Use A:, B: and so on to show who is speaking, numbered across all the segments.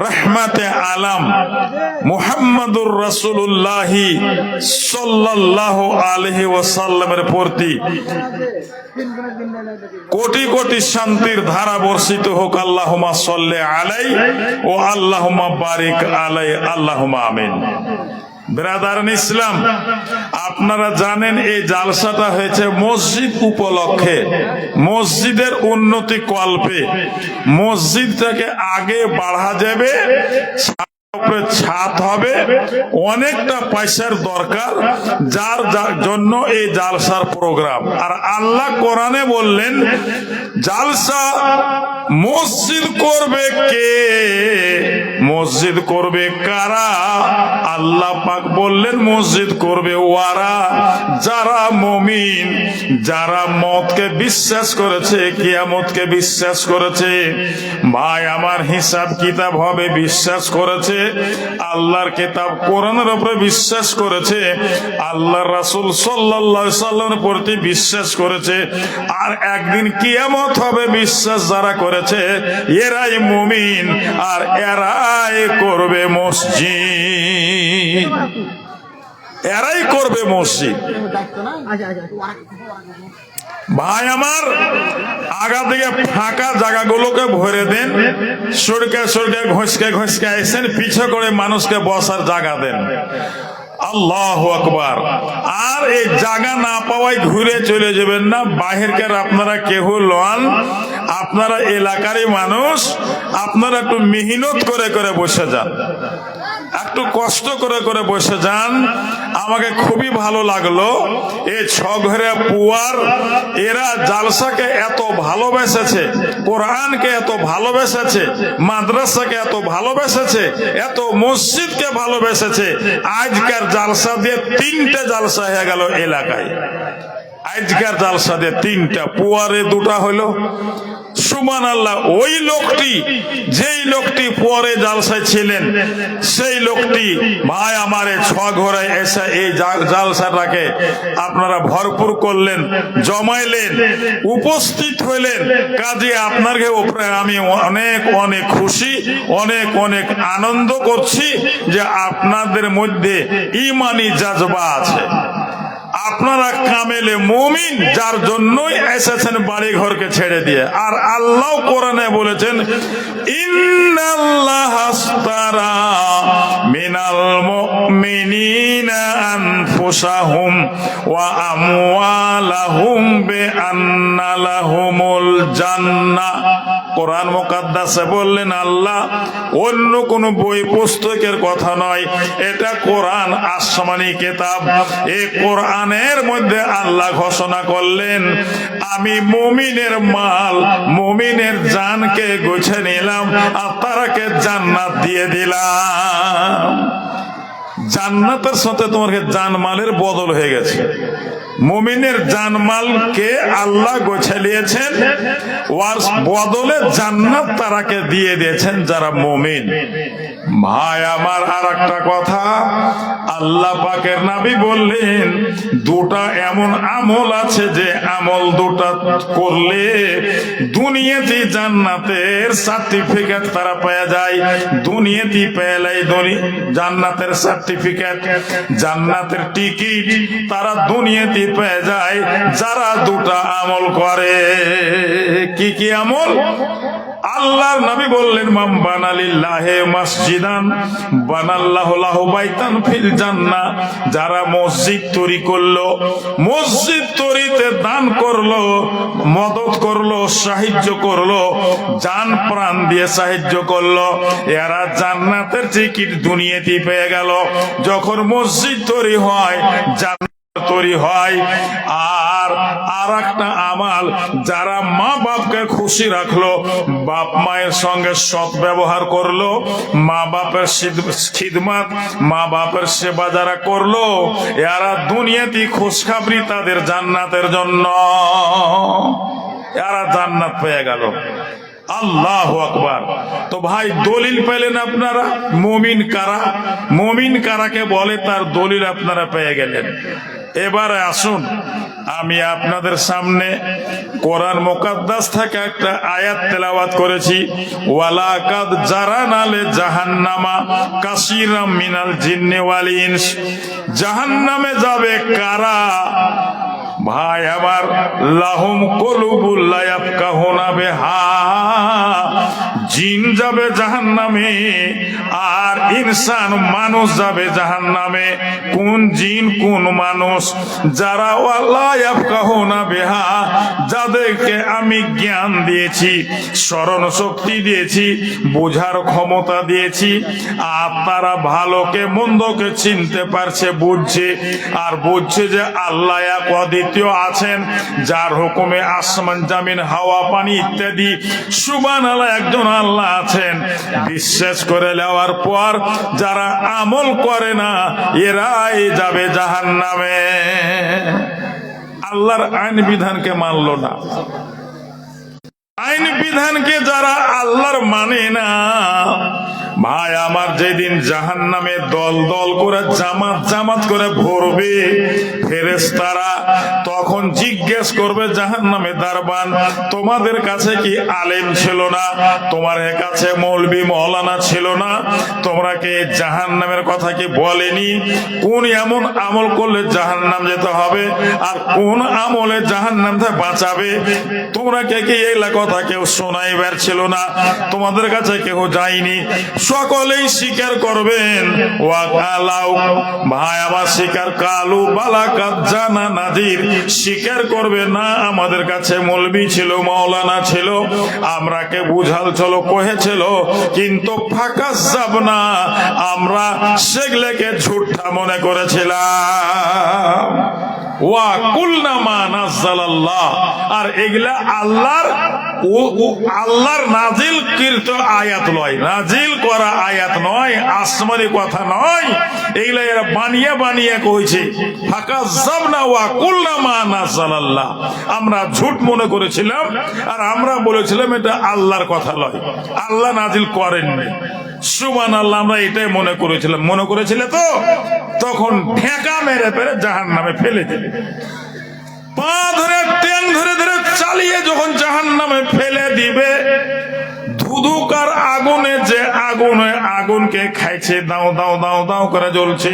A: রহমতে আলম মুহাম্মদুর রাসূলুল্লাহ সাল্লাল্লাহু আলাইহি ওয়াসাল্লামের প্রতি কোটি কোটি শান্তির ধারা বর্ষিত হোক। আল্লাহুম্মা সাল্লি আলাইহি ও আল্লাহুম্মা বারিক আলাইহি, আল্লাহুম্মা আমিন। ব্রাদারান ইসলাম, আপনারা জানেন এই জালসাটা হয়েছে মসজিদ উপলক্ষে, মসজিদের উন্নতি কল্পে। মসজিদটাকে আগে বাড়া যাবে, ছাদ হবে, অনেকটা পয়সার দরকার, যার জন্য এই জালসার প্রোগ্রাম। আর আল্লাহ কোরআনে বললেন জালসা মসজিদ করবে কে, মসজিদ করবে কারা? আল্লাহ পাক বললেন মসজিদ করবে ওয়ারা যারা মুমিন, যারা মওতকে বিশ্বাস করেছে, কিয়ামতকে বিশ্বাস করেছে। ভাই আমার, হিসাব কিতাব হবে বিশ্বাস করেছে, আল্লাহর কিতাব কোরআনের উপরে বিশ্বাস করেছে, আল্লাহর রাসূল সাল্লাল্লাহু আলাইহি সাল্লামের প্রতি বিশ্বাস করেছে, আর একদিন কিয়ামত হবে বিশ্বাস যারা করেছে, এরাই মুমিন আর এরাই করবে মসজিদ, এরাই করবে মসজিদ। ভাই আমার, আগা থেকে ফাঁকা জায়গাগুলোকে ভরে দেন, সরকে সরকে ঘষকে ঘষকে এসেন, পিছে করে মানুষকে বসার জায়গা দেন। আল্লাহু আকবার। আর এই জায়গা না পাওয়ায় ঘুরে চলে যাবেন না, বাহিরকার আপনারা কেহ লন, আপনারা এলাকারই মানুষ, আপনারা একটু মেহনত করে করে বসে যান, একটু কষ্ট করে করে বসে যান। আমাকে খুবই ভালো লাগলো এই ছঘরে পুয়ার এরা জালসাকে এত ভালোবেসেছে, কোরআনকে এত ভালোবেসেছে, মাদ্রাসাকে এত ভালোবেসেছে, এত মসজিদকে ভালোবেসেছে। আজকের জালসা দিয়ে 3টে জালসা হয়ে গেল এলাকায়। আজকের জালসা দিয়ে 3টা, পুয়ারে 2টা হলো। সুবহানাল্লাহ। ওই লোকটি, যেই লোকটি পরে জালসায় ছিলেন, সেই লোকটি ভাই আমার ছঘরে এসে এই জালসাটাকে আপনারা ভরপুর করলেন, জমাইলেন, উপস্থিত হইলেন। কাজে আপনাকে উপরে আমি অনেক অনেক খুশি, অনেক অনেক আনন্দ করছি যে আপনাদের মধ্যে ঈমানি জাজবা আছে, আপনারা কামেলে মুমিন, যার জন্যই এসেছেন বাড়ি ঘরকে ছেড়ে দিয়ে। আর আল্লাহ কোরআনে বলেছেন ইন্নাল্লাহা আশতারা মিনাল মুমিনিনা আনফুসাহুম ওয়া আমওয়ালাহুম বিআন্না লাহুমুল জান্নাহ। কোরআন মুকাদ্দাসে বললেন আল্লাহ, অন্য কোন বই পুস্তকের কথা নয়, এটা কোরআন আসমানি কিতাব। এই কোরআনের মধ্যে আল্লাহ ঘোষণা করলেন আমি মুমিনের মাল, মুমিনের জানকে গুছে নিলাম আর তারাকে জান্নাত দিয়ে দিলাম। জান্নাতের সাথে তোমার জানমালের বদল হয়ে গেছে। মুমিনের জানমালকে আল্লাহ গোছে নিয়েছেন, ওর বদলে জান্নাত তারাকে দিয়ে দিয়েছেন যারা মুমিন। ভাই আমার, আর একটা কথা, আল্লাহ পাকের নবী বললেন 2টা এমন আমল আছে যে আমল 2টা করলে দুনিয়াতে জান্নাতের সার্টিফিকেট তারা পেয়ে যায়। দুনিয়াতে পেলে জান্নাতের সার্টিফিকেট, জান্নাতের টিকিট তারা দুনিয়াতে পেয়ে যায় যারা 2টা আমল করে। কি কি আমল? আল্লাহর নবী বললেন মান বানালিল্লাহি মসজিদান বানাল্লাহু লাহু বাইতান ফিল জান্নাহ। যারা মসজিদ তৈরি করলো, মসজিদ তৈরিতে দান করলো, মদত করলো, সাহায্য করলো, জান প্রাণ দিয়ে সাহায্য করলো, এরা জান্নাতের টিকিট দুনিয়াতে পেয়ে গেল। যখন মসজিদ তৈরি হয়, তৈরি হয়। আর একটা আমাল, যারা মা বাপকে খুশি রাখলো, বাপ মায়ের সঙ্গে সৎ ব্যবহার করলো, মা বাপের খিদমত, মা বাপের সেবা যারা করলো, এরা দুনিয়াতে খুশখবরি তাদের জান্নাতের জন্য, এরা জান্নাত পেয়ে গেল। আল্লাহু আকবার। তো ভাই দলিল পেলেন আপনারা, মুমিন কারা, মুমিন কারাকে বলে তার দলিল আপনারা পেয়ে গেলেন। এবারে আসুন আমি আপনাদের সামনে কোরআন মুকাদ্দাস থেকে একটা আয়াত তেলাওয়াত করেছি, ওয়ালাকাদ জারানা লে জাহান্নামা কাসীরাম মিনাল জিন্নি ওয়াল ইনস। জাহান্নামে যাবে কারা? ভাই আমার, লাহুম কুলুবুল লা ইয়াফকাহুনা বিহা, জিন যাবে জাহান্নামে আর ইনসান মানুষ যাবে জাহান্নামে। কোন জিন কোন মানুষ? যারা লা ইয়াফকাহুনা বিহা, যাদেরকে আমি জ্ঞান দিয়েছি, স্মরণ শক্তি দিয়েছি, বোঝার ক্ষমতা দিয়েছি, আর তারা ভালোকে মন্দকে চিনতে পারছে, বুঝছে, আর বুঝছে যে আল্লাহ এক অদ্বিতীয় আছেন, যার হুকুমে আসমান জামিন হাওয়া পানি ইত্যাদি সুবহানাল্লাহ একজন আল্লাহ আছেন। বিশ্বাস করে নেওয়ার পর যারা আমল করে না এরাই যাবে জাহান্নামে। আল্লাহর আইন বিধানকে মানল না, আইন বিধানকে যারা আল্লাহর মানে না, ভাই আমার, যেদিন জাহান্নামে দল দল করে জামাত জামাত করে ভরবে ফেরেশতারা, তখন জিজ্ঞেস করবে জাহান্নামে দারবান, তোমাদের কাছে কি আলেম ছিল না? তোমাদের কাছে মৌলবি মৌলানা ছিল না? তোমরা কি জাহান্নামের কথা কি বলেনি? কোন এমন আমল করলে জাহান্নাম যেতে হবে আর কোন আমলে জাহান্নাম থেকে বাঁচাবে? তোমরা কে কি এই কথা কেউ শোনাইবার ছিল না? তোমাদের কাছে কেউ যায়নি? সকলেই স্বীকার করবেন। ওয়াকালাউ, ভাই আমার, স্বীকার কালু বালাকাত জানা নাজির, স্বীকার করবে না আমাদের কাছে মৌলবি ছিল, মাওলানা ছিল, আমরাকে বুঝাল চলো কহেছিল, কিন্তু ফাঁকা যাব না, আমরা সেগুলোকে ঝুঠা মনে করেছিলাম। ওয়া কুলনা মা নাযালাল্লাহ, আর এগুলা আল্লাহর নাজিল কৃত আয়াত নয়, নাজিল করা আয়াত নয়, আসমানি কথা নয়, এগুলা এরা বানিয়ে বানিয়ে কইছে। ফাঁকা যাব না, ওয়া কুলনা মা নাযালাল্লাহ, আমরা ঝুট মনে করেছিলাম আর আমরা বলেছিলাম এটা আল্লাহর কথা নয়, আল্লাহ নাজিল করেননি। সুবহানাল্লাহ, আমরা এটাই মনে করেছিলাম। মনে করেছিলে তো তখন ঢেকা মেরে পেরে জাহান্নামে ফেলে দিলে, পা ধরে ট্যাং ধরে ধরে চালিয়ে যখন জাহান্নামে ফেলে দিবে, ধুধুকার আগুনে যে আগুনকে খাইছে, দাও দাও দাও দাও করে জ্বলছে,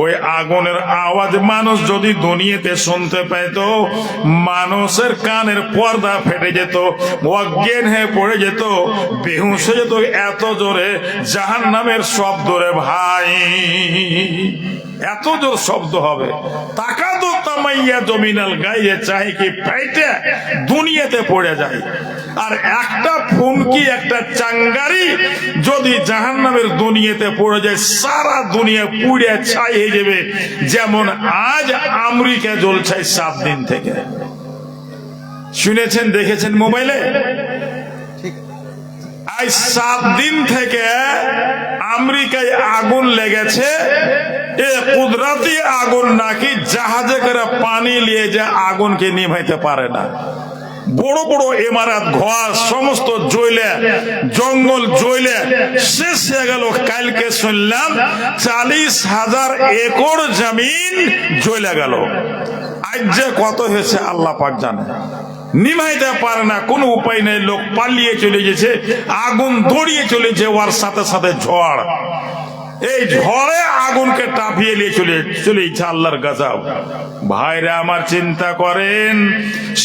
A: ওই আগুনের আওয়াজ মানুষ যদি দুনিয়াতে শুনতে পেত, মানুষের কানের পর্দা ফেটে যেত, অজ্ঞান হয়ে পড়ে যেত, বেহুশ হয়ে যেত, এত জোরে জাহান্নামের শব্দ রে ভাই, এত জোর শব্দ হবে। টাকা তো তামাইয়া জমিনাল গায়ে চাই কি ফাইটে দুনিয়াতে পড়ে যায়। আর একটা ফুনকি, একটা চাঙ্গারি যদি জাহান্নামের দুনিয়াতে পড়ে যায়, সারা দুনিয়া পুড়ে ছাই হয়ে যাবে। যেমন আজ আমেরিকা জ্বলছে 7 দিন থেকে, শুনেছেন দেখেছেন মোবাইলে, আজ 7 দিন থেকে আমেরিকায় আগুন লেগেছে। এ কুদরতি আগুন নাকি জাহাজে করে পানি নিয়ে যে আগুনকে নিভাইতে পারে না। বড় বড় ইমারত ঘর সমস্ত জ্বলে, জঙ্গল জ্বলে শেষ হয়ে গেল। কালকে শুনলাম 40,000 একর জমিন জ্বলে গেল। আজ যে কত হয়েছে আল্লাহ পাক জানে, নিভাইতে পারে না, কোনো উপায় নেই। লোক পালিয়ে চলে গেছে, আগুন দৌড়িয়ে চলেছে, ওর সাথে সাথে ঝড়। এই ঝড়ে আগুনকে টাপিয়ে নিয়ে চলেছে আল্লাহর গজব। ভাইরা আমার, চিন্তা করেন,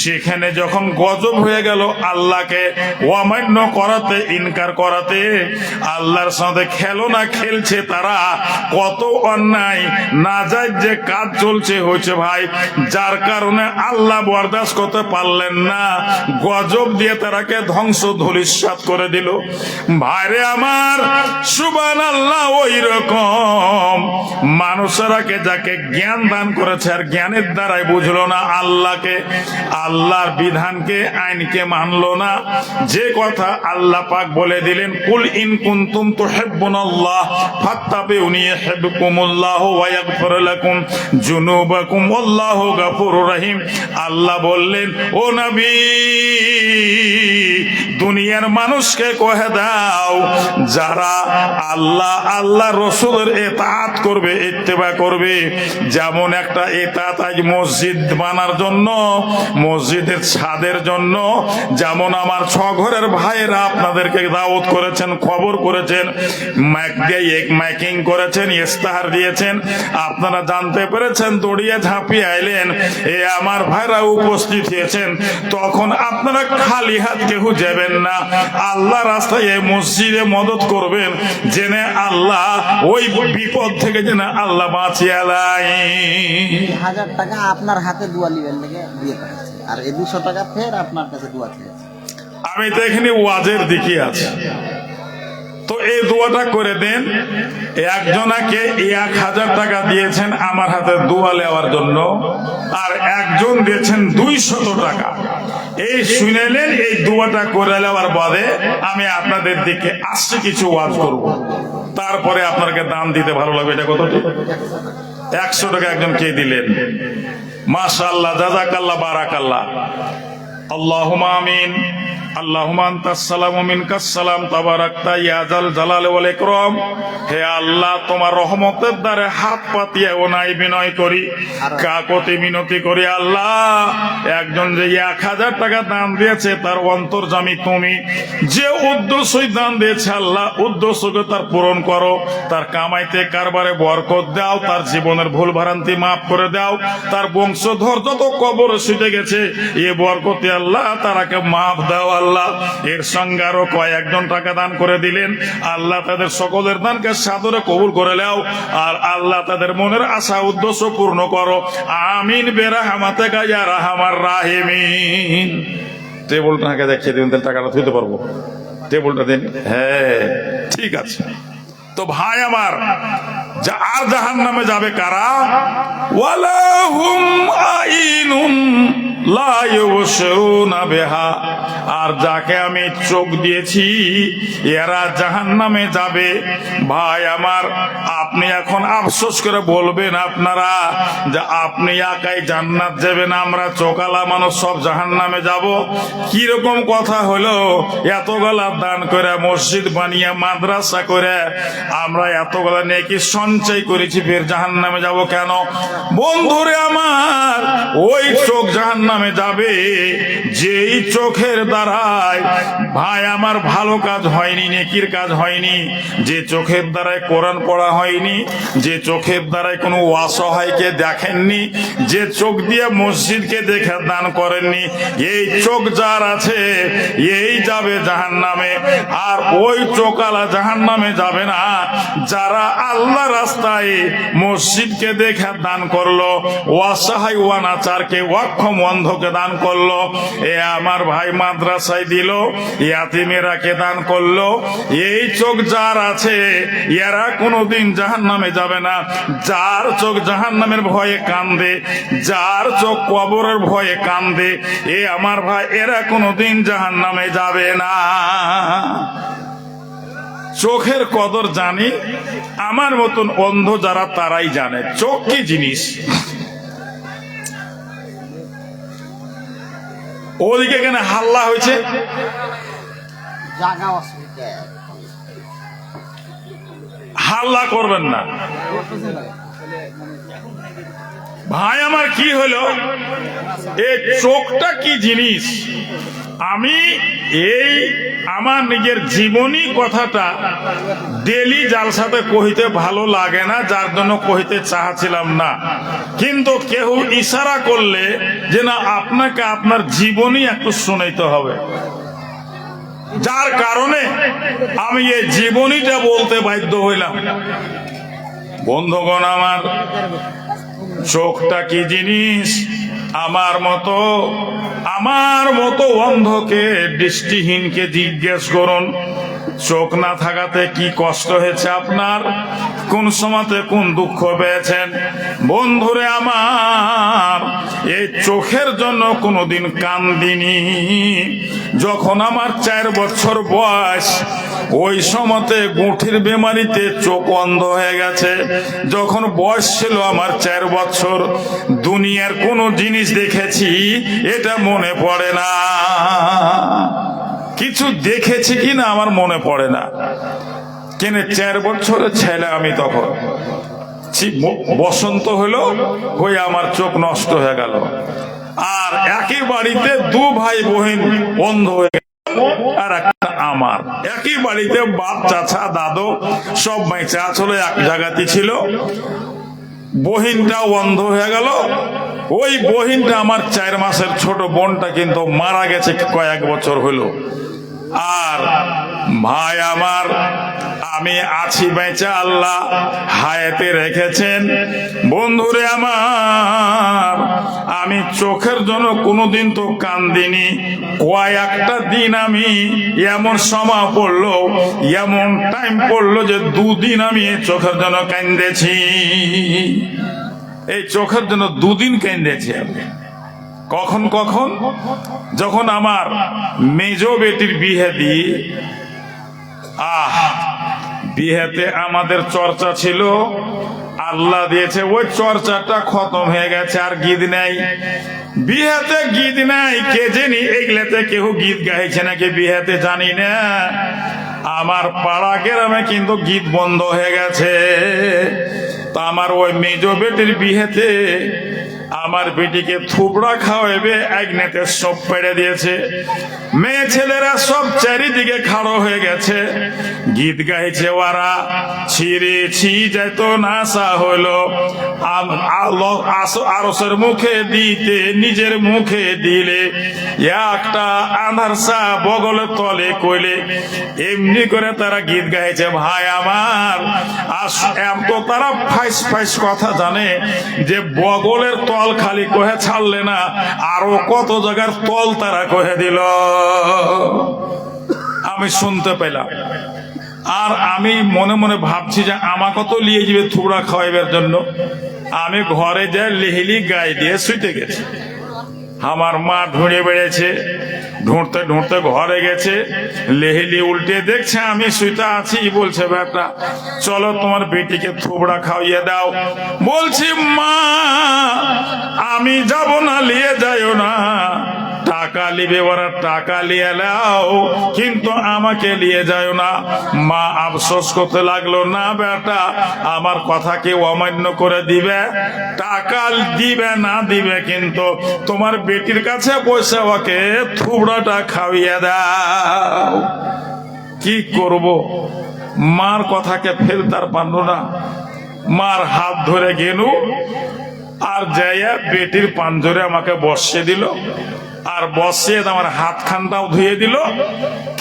A: সেখানে যখন গজব হয়ে গেল, আল্লাহকে অমান্য করাতে, ইনকার করাতে, আল্লাহর সাথে খেলনা খেলছে তারা, কত অন্যায় নাজায়েজ যে কাজ চলছে হয়েছে ভাই, যার কারণে আল্লাহ বরদাস্ত করতে পারলেন না, গজব দিয়ে তারাকে ধ্বংস ধূলিসাৎ করে দিল। ভাইরে আমার, সুবহানাল্লাহ, ওই রকম মানুষেরাকে যাকে জ্ঞান দান করেছে আর জ্ঞানের দ্বারাই বুঝলো না আল্লাহকে, আল্লাহর বিধানকে, আইনকে মানলো না। যে কথা আল্লাহ পাক বলে দিলেন, কুল ইন কুনতুম তুহিব্বুনাল্লাহ ফাত্তাবিউনি ইউহিব্বুকুমুল্লাহ ওয়া ইয়াগফির লাকুম যুনুবাকুম ওয়াল্লাহু গফুরুর রহিম। আল্লাহ বললেন, ও নবী, দুনিয়ার মানুষকে কহে দাও, যারা আল্লাহ, আল্লাহর রসুলের ইতাআত করবে, ইত্তেবা করবে। যেমন একটা ইতাআত আজ মসজিদ বানার জন্য, মসজিদের ছাদের জন্য, যেমন আমার ঘরের ভাইয়েরা আপনাদেরকে দাওয়াত করেছেন, খবর করেছেন, মাইকিং করেছেন, ইস্তাহার দিয়েছেন, আপনারা জানতে পেরেছেন, দৌড়িয়ে ঝাঁপিয়ে আইলেন, এ আমার ভাইরা উপস্থিত হয়েছেন, তখন আপনারা খালি হাত কেউ যাবেন না, আল্লাহ রাস্তায় এই মসজিদে মদত করবেন, জেনে আল্লাহ ওই বিপদ থেকে যেন আল্লাহ বাঁচিয়ে দেয়।
B: 1000 টাকা আপনার হাতে দোয়া লিবেন থেকে দিয়ে পাঠাচ্ছে, আর এই 200 টাকা ফের আপনার কাছে দোয়া চেয়েছে।
A: আমি তো এখানে ওয়াজের দিকে আছি, তো এই দোয়াটা করে দেন। একজনাকে 1000 টাকা দিয়েছেন আমার হাতে দোয়া নেওয়ার জন্য, আর একজন দিয়েছেন 200 টাকা। এই শুনেলেন, এই দোয়াটা করে নেওয়ার বাদে আমি আপনাদের দিকে আসছে কিছু ওয়াজ করব, তারপরে আপনাকে দান দিতে ভালো লাগবে। এটা কত? 100 টাকা একজন কে দিলেন। মাশাআল্লাহ, জাযাকাল্লাহ, বারাকাল্লাহ। আল্লাহুম্মা আমিন। আল্লাহুম্মা আনতাস সালাম ওয়া মিনকাস সালাম, তাবারাকতা ইয়া যাল জালালি ওয়াল ইকরাম। হে আল্লাহ, তোমার রহমতের দ্বারে হাত পাতিয়া ওনাই বিনয় করি, কাকতি মিনতি করি। আল্লাহ, একজন যে 1000 টাকা দান দিয়েছে তার অন্তর্যামী তুমি, যে উদ্দেশ্যই দান দিয়েছে আল্লাহ উদ্দেশ্যকে তার পূরণ করো, তার কামাইতে কারবারে বরকত দাও, তার জীবনের ভুল ভ্রান্তি মাফ করে দাও, তার বংশধর যত কবর ছুটে গেছে এ বরকতে আল্লাহ তারাকে মাফ দাও। আল্লাহ, এর সঙ্গে আরো কয়েকজন টাকা দান করে দিলেন, আল্লাহ তাদের সকলের দানকে সাদরে কবুল করে নাও, আর আল্লাহ তাদের মনের আশা উদ্দেশ্য পূর্ণ করো। আমিন বিরহমাতিকা ইয়া আরহামার রাহিমিন। টেবিলটা আগে দেখিয়ে দিন, তাহলে টাকাটা দিতে পারবো। টেবিলটা দিন। হ্যাঁ, ঠিক আছে। তো ভাই আমার, আর জাহান্নামে যাবে কারা? ওয়ালাহুম আইনুন লা ইউবসিরুনা বিহা। আর যাকে আমি চোখ দিয়েছি এরা জাহান্নামে যাবে। ভাই আমার, আপনি এখন আফসোস করে বলবেন আপনারা যে আপনি একাই জান্নাত যাবেন, আমরা চোখালা মানুষ সব জাহান্নামে যাব। কি রকম কথা হলো? এতগুলা দান করে, মসজিদ বানিয়ে, মাদ্রাসা করে আমরা এতগুলা নেকি সঞ্চয় করেছি, ফের জাহান্নামে যাব কেন? বন্ধুরে আমার, ওই চোখ জাহান্নামে যাবে যেই চোখের দ্বারায় ভাই আমার ভালো কাজ হয়নি, নেকির কাজ হয়নি, যে চোখের দ্বারায় কোরআন পড়া হয়নি, যে চোখের দ্বারায় কোনো অসহায়কে দেখেননি, যে চোখ দিয়ে মসজিদকে দেখে দান করেননি, এই চোখ যার আছে এই যাবে জাহান্নামে। আর ওই চোখালা জাহান্নামে যাবে না যারা আল্লাহ রাস্তায় মসজিদকে দেখে দান করলো, অসহায় অনাচারকে, অক্ষম অন্ধকে দান করলো, এ আমার ভাই মাদ্রাসায় দিল, ইয়াতিমেরাকে দান করলো, এই চোখ যার আছে এরা কোনোদিন জাহান্নামে যাবে না। যার চোখ জাহান্নামের ভয়ে কান্দে, যার চোখ কবরের ভয়ে কান্দে, এ আমার ভাই এরা কোনোদিন জাহান্নামে যাবে না। চোখের কদর জানি আমার মতন অন্ধ যারা, তারাই জানে চোখ কি জিনিস। ওদিকে এখানে হাল্লা হয়েছে, হাল্লা করবেন না ভাই আমার। কি হলো, এই চোখটা কি জিনিস? আমি এই আমার নিজের জীবনী কথাটা ডেলি জালসাতে কহিতে ভালো লাগে না, যার জন্য কহিতে চাচ্ছিলাম না, কিন্তু কেউ ইশারা করলে যে না আপনাকে আপনার জীবনী একটু শুনাইতে হবে, যার কারণে আমি এই জীবনীটা বলতে বাধ্য হইলাম। বন্ধুগণ আমার, চোখটা কি জিনিস? আমার মতো অন্ধকে, দৃষ্টিহীনকে জিজ্ঞেস করুন, চোখ না থাকাতে কি কষ্ট হয়েছে আপনার, কোন সময়তে কোন দুঃখ পেয়েছেন। বন্ধুরে আমার, এই চোখের জন্য কোনোদিন কান্দিনি। যখন আমার 4 বছর বয়স, ওই সময়তে গুঁঠির বেমারিতে চোখ অন্ধ হয়ে গেছে। যখন বয়স ছিল আমার 4 বছর, দুনিয়ার কোনো জিনিস দেখেছি এটা মনে পড়ে না, কিছু দেখেছি কিনা আমার মনে পড়ে না। কেনে 4 বছরের ছেলে আমি তখন। বসন্ত হলো, হয়ে আমার চোখ নষ্ট হয়ে গেল। আর একই বাড়িতে 2 ভাই বোন অন্ধ হয়ে গেল, আর একটা আমার। একই বাড়িতে বাপ, চাচা, দাদু সব বেঁচে আসলে এক জায়গাতে ছিল। বহিনটা অন্ধ হয়ে গেল। ওই বহিনটা আমার 4 মাসের ছোট বোনটা কিন্তু মারা গেছে কয়েক বছর হলো। আর ভাই আমার, আমি আছি বেঁচে, আল্লাহ হায়াতে রেখেছেন। বন্ধুরে আমার, আমি চোখের জন্য কোনোদিন তো কান্দিনি। কয়েকটা দিন আমি এমন সময় পড়লো, এমন টাইম পড়লো যে 2 দিন আমি চোখের জন্য কান্দেছি। এই চোখের জন্য 2 দিন কান্দেছি আমি। কখন কখন? যখন আমার মেজ বেটির বিয়ে দিই, বিয়েতে আমাদের চর্চা ছিল, আল্লাহ দিয়েছে ওই চর্চাটা খতম হয়ে গেছে, আর গীত নেই। বিয়েতে গীত নাই, কে জানি এগুলাতে কেউ গীত গাইছে নাকি বিয়েতে জানি না। আমার পাড়া গ্রামে কিন্তু গীত বন্ধ হয়ে গেছে। তা আমার ওই মেজ বেটির বিয়েতে আমার বেটিকে থুবড়া খাওয়াবে, একনেতে সব পেড়ে দিয়েছে। মেয়ে ছেলেরা সব চারিদিকে খাড়ো হয়ে গেছে, গীত গাইছে ওরা। ছিঁড়ে ছি যেত নাশা হলো, আরসের মুখে দিতে নিজের মুখে দিলে, একটা আধারসা বগল তলে কইলে। এমনি করে তারা গীত গাইছে। ভাই আমার, এত তারা ফাইস ফাইস কথা জানে যে বগলের তল খালি কহে ছাড়লে না, আরো কত জায়গার তল তারা কহে দিল। আমি শুনতে পেলাম। আর আমি মনে মনে ভাবছি যে আমাকে তো নিয়ে যাবে থুবড়া খাওয়াইবার জন্য। আমি ঘরে যাই, লিহিলি গায়ে দিয়ে শুইতে গেছি। আমার মা ঢুঁড়ে বেড়েছে, ঢুঁড়তে ঢুঁড়তে ঘরে গেছে, লেহিলি উল্টে দেখছে আমি শুইতে আছি। বলছে, বেটা চলো তোমার বেটিকে থুবড়া খাওয়িয়ে দাও। বলছি, মা আমি যাব না, নিয়ে যাইও না। টাকা লিবে ওরা, টাকা নিয়ে নাও, কিন্তু আমাকে নিয়ে যাও না। মা আফসোস করতে লাগলো, না বেটা আমার কথা কি অমান্য করে দিবে? টাকা দিবে না দিবে, কিন্তু তোমার বেটির কাছে পয়সা ওকে থুবড়াটা খাওয়িয়ে দাও। কি করব? মার কথাকে ফেলতার পারল না। মার হাত ধরে গেলু, আর যাইয়া বেটির পাঞ্জরে আমাকে বসিয়ে দিল। আর বসিয়ে আমার হাতখানটাও ধুয়ে দিল।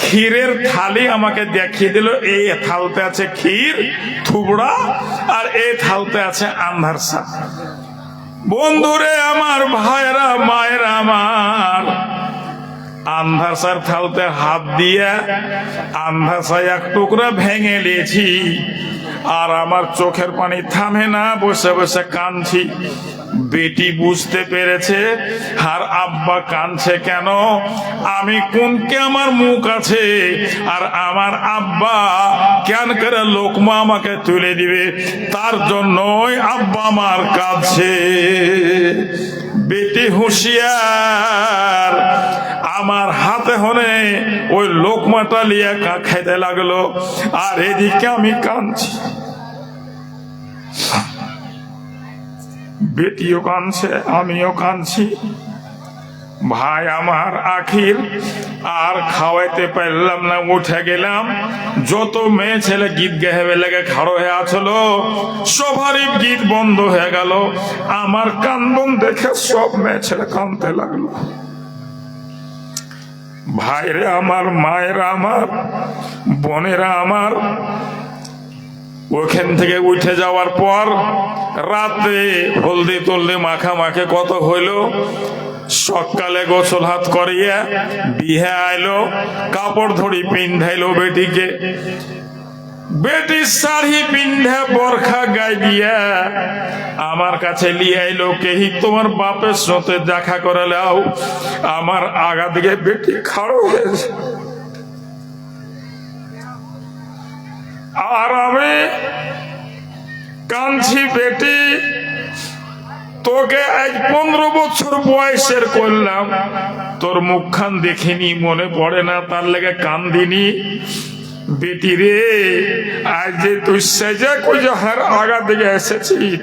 A: ক্ষীরের থালি আমাকে দেখিয়ে দিল, এই থালতে আছে ক্ষীর থুবড়া, আর এই থালতে আছে আন্ধারসা। বন্ধুরে আমার, ভাইরা মায়েরা আমার, আন্ধারসার থালতে হাত দিয়ে আন্ধারসা এক টুকরা ভেঙে নিয়েছি। আর আমার চোখের পানি থামে না, বসে বসে কাঁদছি। বেটি বুঝতে পেরেছে, আর আব্বা কাঁদছে কেন? আমি কোনকে আমার মুখ আছে, আর আমার আব্বা কেন করে লোকমা আমাকে তুলে দিবে, তার জন্যই আব্বা আমার কাঁদছে। বেটি হুঁশিয়ার, আমার হাতে হনে ওই লোকমাটা লিয়ে খাইতে লাগলো, আর এদিকে আমি কাঁদছি। বেটিও কাঁদছে, আমিও কাঁদছি। ভাই আমার, আখির আর খাওয়াইতে পারলাম না, উঠে গেলাম। যত মেয়ে ছেলে গীত গাইবে লেগে খাড়ো হয়ে আসলো, সবারই গীত বন্ধ হয়ে গেল। আমার কান্দন দেখে সব মেয়ে ছেলে কাঁদতে লাগলো। ভাইরে আমার, মায়েরা আমার, বোনেরা আমার, ওখান থেকে উঠে যাওয়ার পর রাতে হলদি তলদি মাখামাখি কত হইল। সকালে গোসল হাত করিয়া বিহে আইলো, কাপড় ধরি পিন্ধাইলো বেটিকে। বেটি শাড়ি পিন্ধে বরখা গাই দিয়া আমার কাছে লিয়ে আইলো, কেহি তোমার বাপের সাথে দেখা করে লাও। আমার আগা দিকে বেটি খাড়ো হয়েছে, আর আমি কাঁদছি। বেটি তোকে আজ 15 বছর বয়সের করলাম, তোর মুখখান দেখিনি, মনে পড়ে না, তার লেগে কান্দিনি। বেটি রে, আজ যে তুই সেজে কুজে হার আগা দিকে এসেছিস,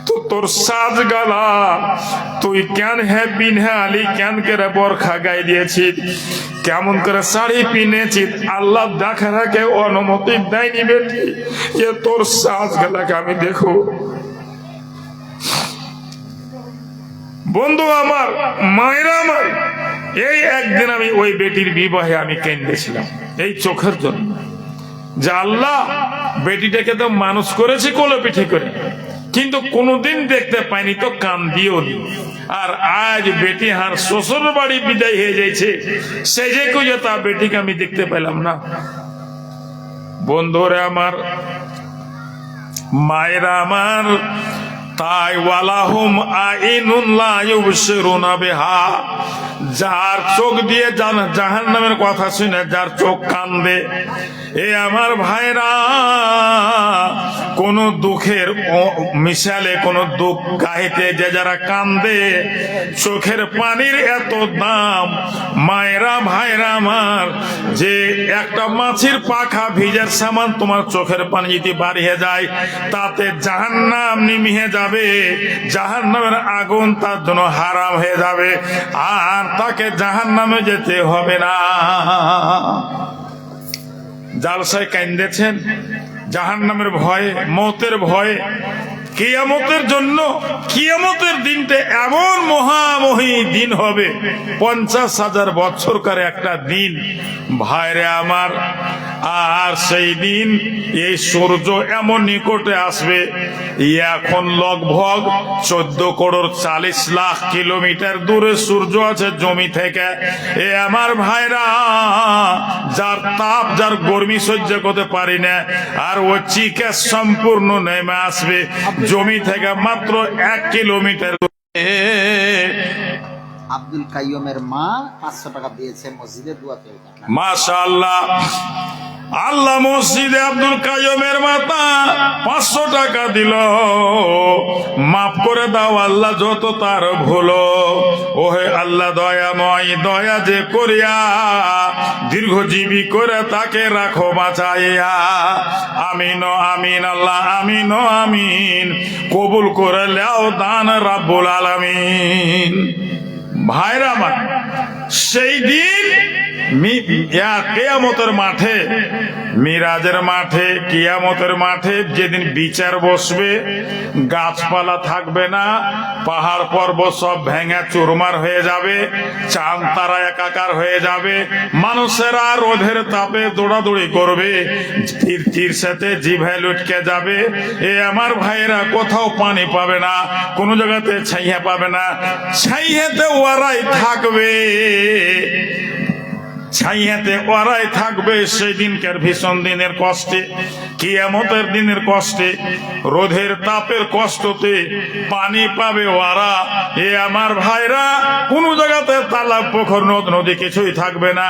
A: তো তোর সাজ গালা তুই কেন হে পিনে আলি, কেন করে বরখা গাই দিয়েছিস, কেমন করে শাড়ি পিনেছিস, আল্লাহ দেখার আগে অনুমতি দেয়নি বেটি যে তোর সাজ গালাকে আমি দেখো। বন্ধু আমার, মায়েরা আমার, এই একদিন আমি ওই বেটির বিবাহে আমি কেঁদেছিলাম এই চোখের জন্য, যে আল্লাহ বেটিটাকে তো মানুষ করেছি কোলে পিঠে করে, কিন্তু কোনোদিন দেখতে পাইনি তো কান দিও নি। আর আজ বেটি হার শ্বশুর বাড়ি বিদায় হয়ে যাইছে, সেই যে কুজে তা বেটিকে আমি দেখতে পেলাম না। বন্ধুরে আমার, মায়েরা আমার, তাই ওয়ালাহুম আইনুন লা ইউবসিরুনা বিহা, যার চোখ দিয়ে জাহান্নামের কথা শুনে যার চোখ কান্দে, এ আমার ভাইরা, কোন দুঃখের মিশালে কোন দুঃখ গাইতে যে যারা কান্দে, চোখের পানির এত দাম মায়েরা ভাইরা আমার, যে একটা মাছির পাখা ভিজার সামান তোমার চোখের পানি যদি বাড়িয়ে যায়, তাতে জাহান্নাম নিমিয়ে যাবে, জাহান্নামের আগুন তার জন্য হারাম হয়ে যাবে, আর তাকে জাহান্নামে যেতে হবে না। জালসায় কান্দেছেন জাহান্নামের ভয়ে, মৌতের ভয়ে, কিয়ামতের জন্য। কিয়ামতের দিনটা এমন মহামহী দিন হবে, 50,000 বছরকার একটা দিন ভাইরে আমার। আর সেই দিন এই সূর্য এমন নিকটে আসবে, এখন লগভগ 14,40,00,000 কিলোমিটার দূরে সূর্য আছে জমি থেকে। এ আমার ভাইরা, যার তাপ যার গরমি সহ্য করতে পারি না, আর ও চিকে সম্পূর্ণ নেমে আসবে জমি থেকে মাত্র 1 কিলোমিটার।
B: আব্দুল কাইয়ুমের মা 500 টাকা দিয়েছে মসজিদে দোয়া পেয়ে।
A: মাশাআল্লাহ, আল্লাহ মসজিদে আব্দুল কাইয়ুমের মাতা 500 টাকা দিল। মাফ করে দাও আল্লাহ যত তার ভুল। ওহে আল্লাহ দয়াময়, দয়া যে করিয়া দীর্ঘজীবী করে তাকে রাখো বাঁচাইয়া। আমিন আমিন আল্লাহ, আমিন আমিন, কবুল করে লেও দান রাব্বুল আলামিন। ভাইরা আমার, সেই দিন কিয়ামতের মাঠে, মিরাজের মাঠে, কিয়ামতের মাঠে যেদিন বিচার বসবে, গাছপালা থাকবে না, পাহাড় পর্বত সব ভেঙে চুরমার হয়ে যাবে, চাঁদ তারা একাকার হয়ে যাবে, মানুষেরা রোদের তাপে দৌড়াদৌড়ি করবে, তীর সাথে জিভায় লুটকে যাবে। এ আমার ভাইয়েরা, কোথাও পানি পাবে না, কোনো জায়গাতে ছাইয়া পাবে না, ছাইয়াতে ওরাই থাকবে, ছাইয়াতে ওরাই থাকবে সেই দিনকার ভীষণ দিনের কষ্টে, কিয়ামতের দিনের কষ্টে, রোদের তাপের কষ্টতে পানি পাবে ওরা। এ আমার ভাইরা, কোন জায়গাতে তালাব পুকুর নদ নদী কিছুই থাকবে না,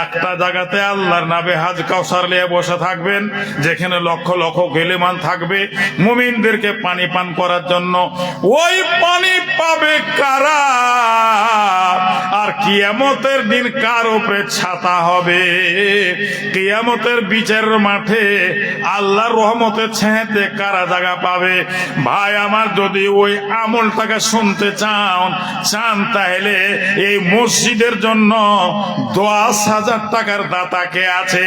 A: একটা জায়গাতে আল্লাহর নামে হাজ কাউসার নিয়ে বসে থাকবেন, যেখানে লক্ষ লক্ষ গেলেমান থাকবে মুমিনদেরকে পানি পান করার জন্য। ওই পানি পাবে কারা? আর কিয়ামতের দিন কার উপরে ছাতা হবে? কিয়ামতের বিচারের মাঠে আল্লাহর রহমতের ছায়াতে কারা জায়গা পাবে? ভাই আমার, যদি ওই আমলটাকে শুনতে চান তাহলে এই মসজিদের জন্য 10,000 টাকার দাতা কে আছে?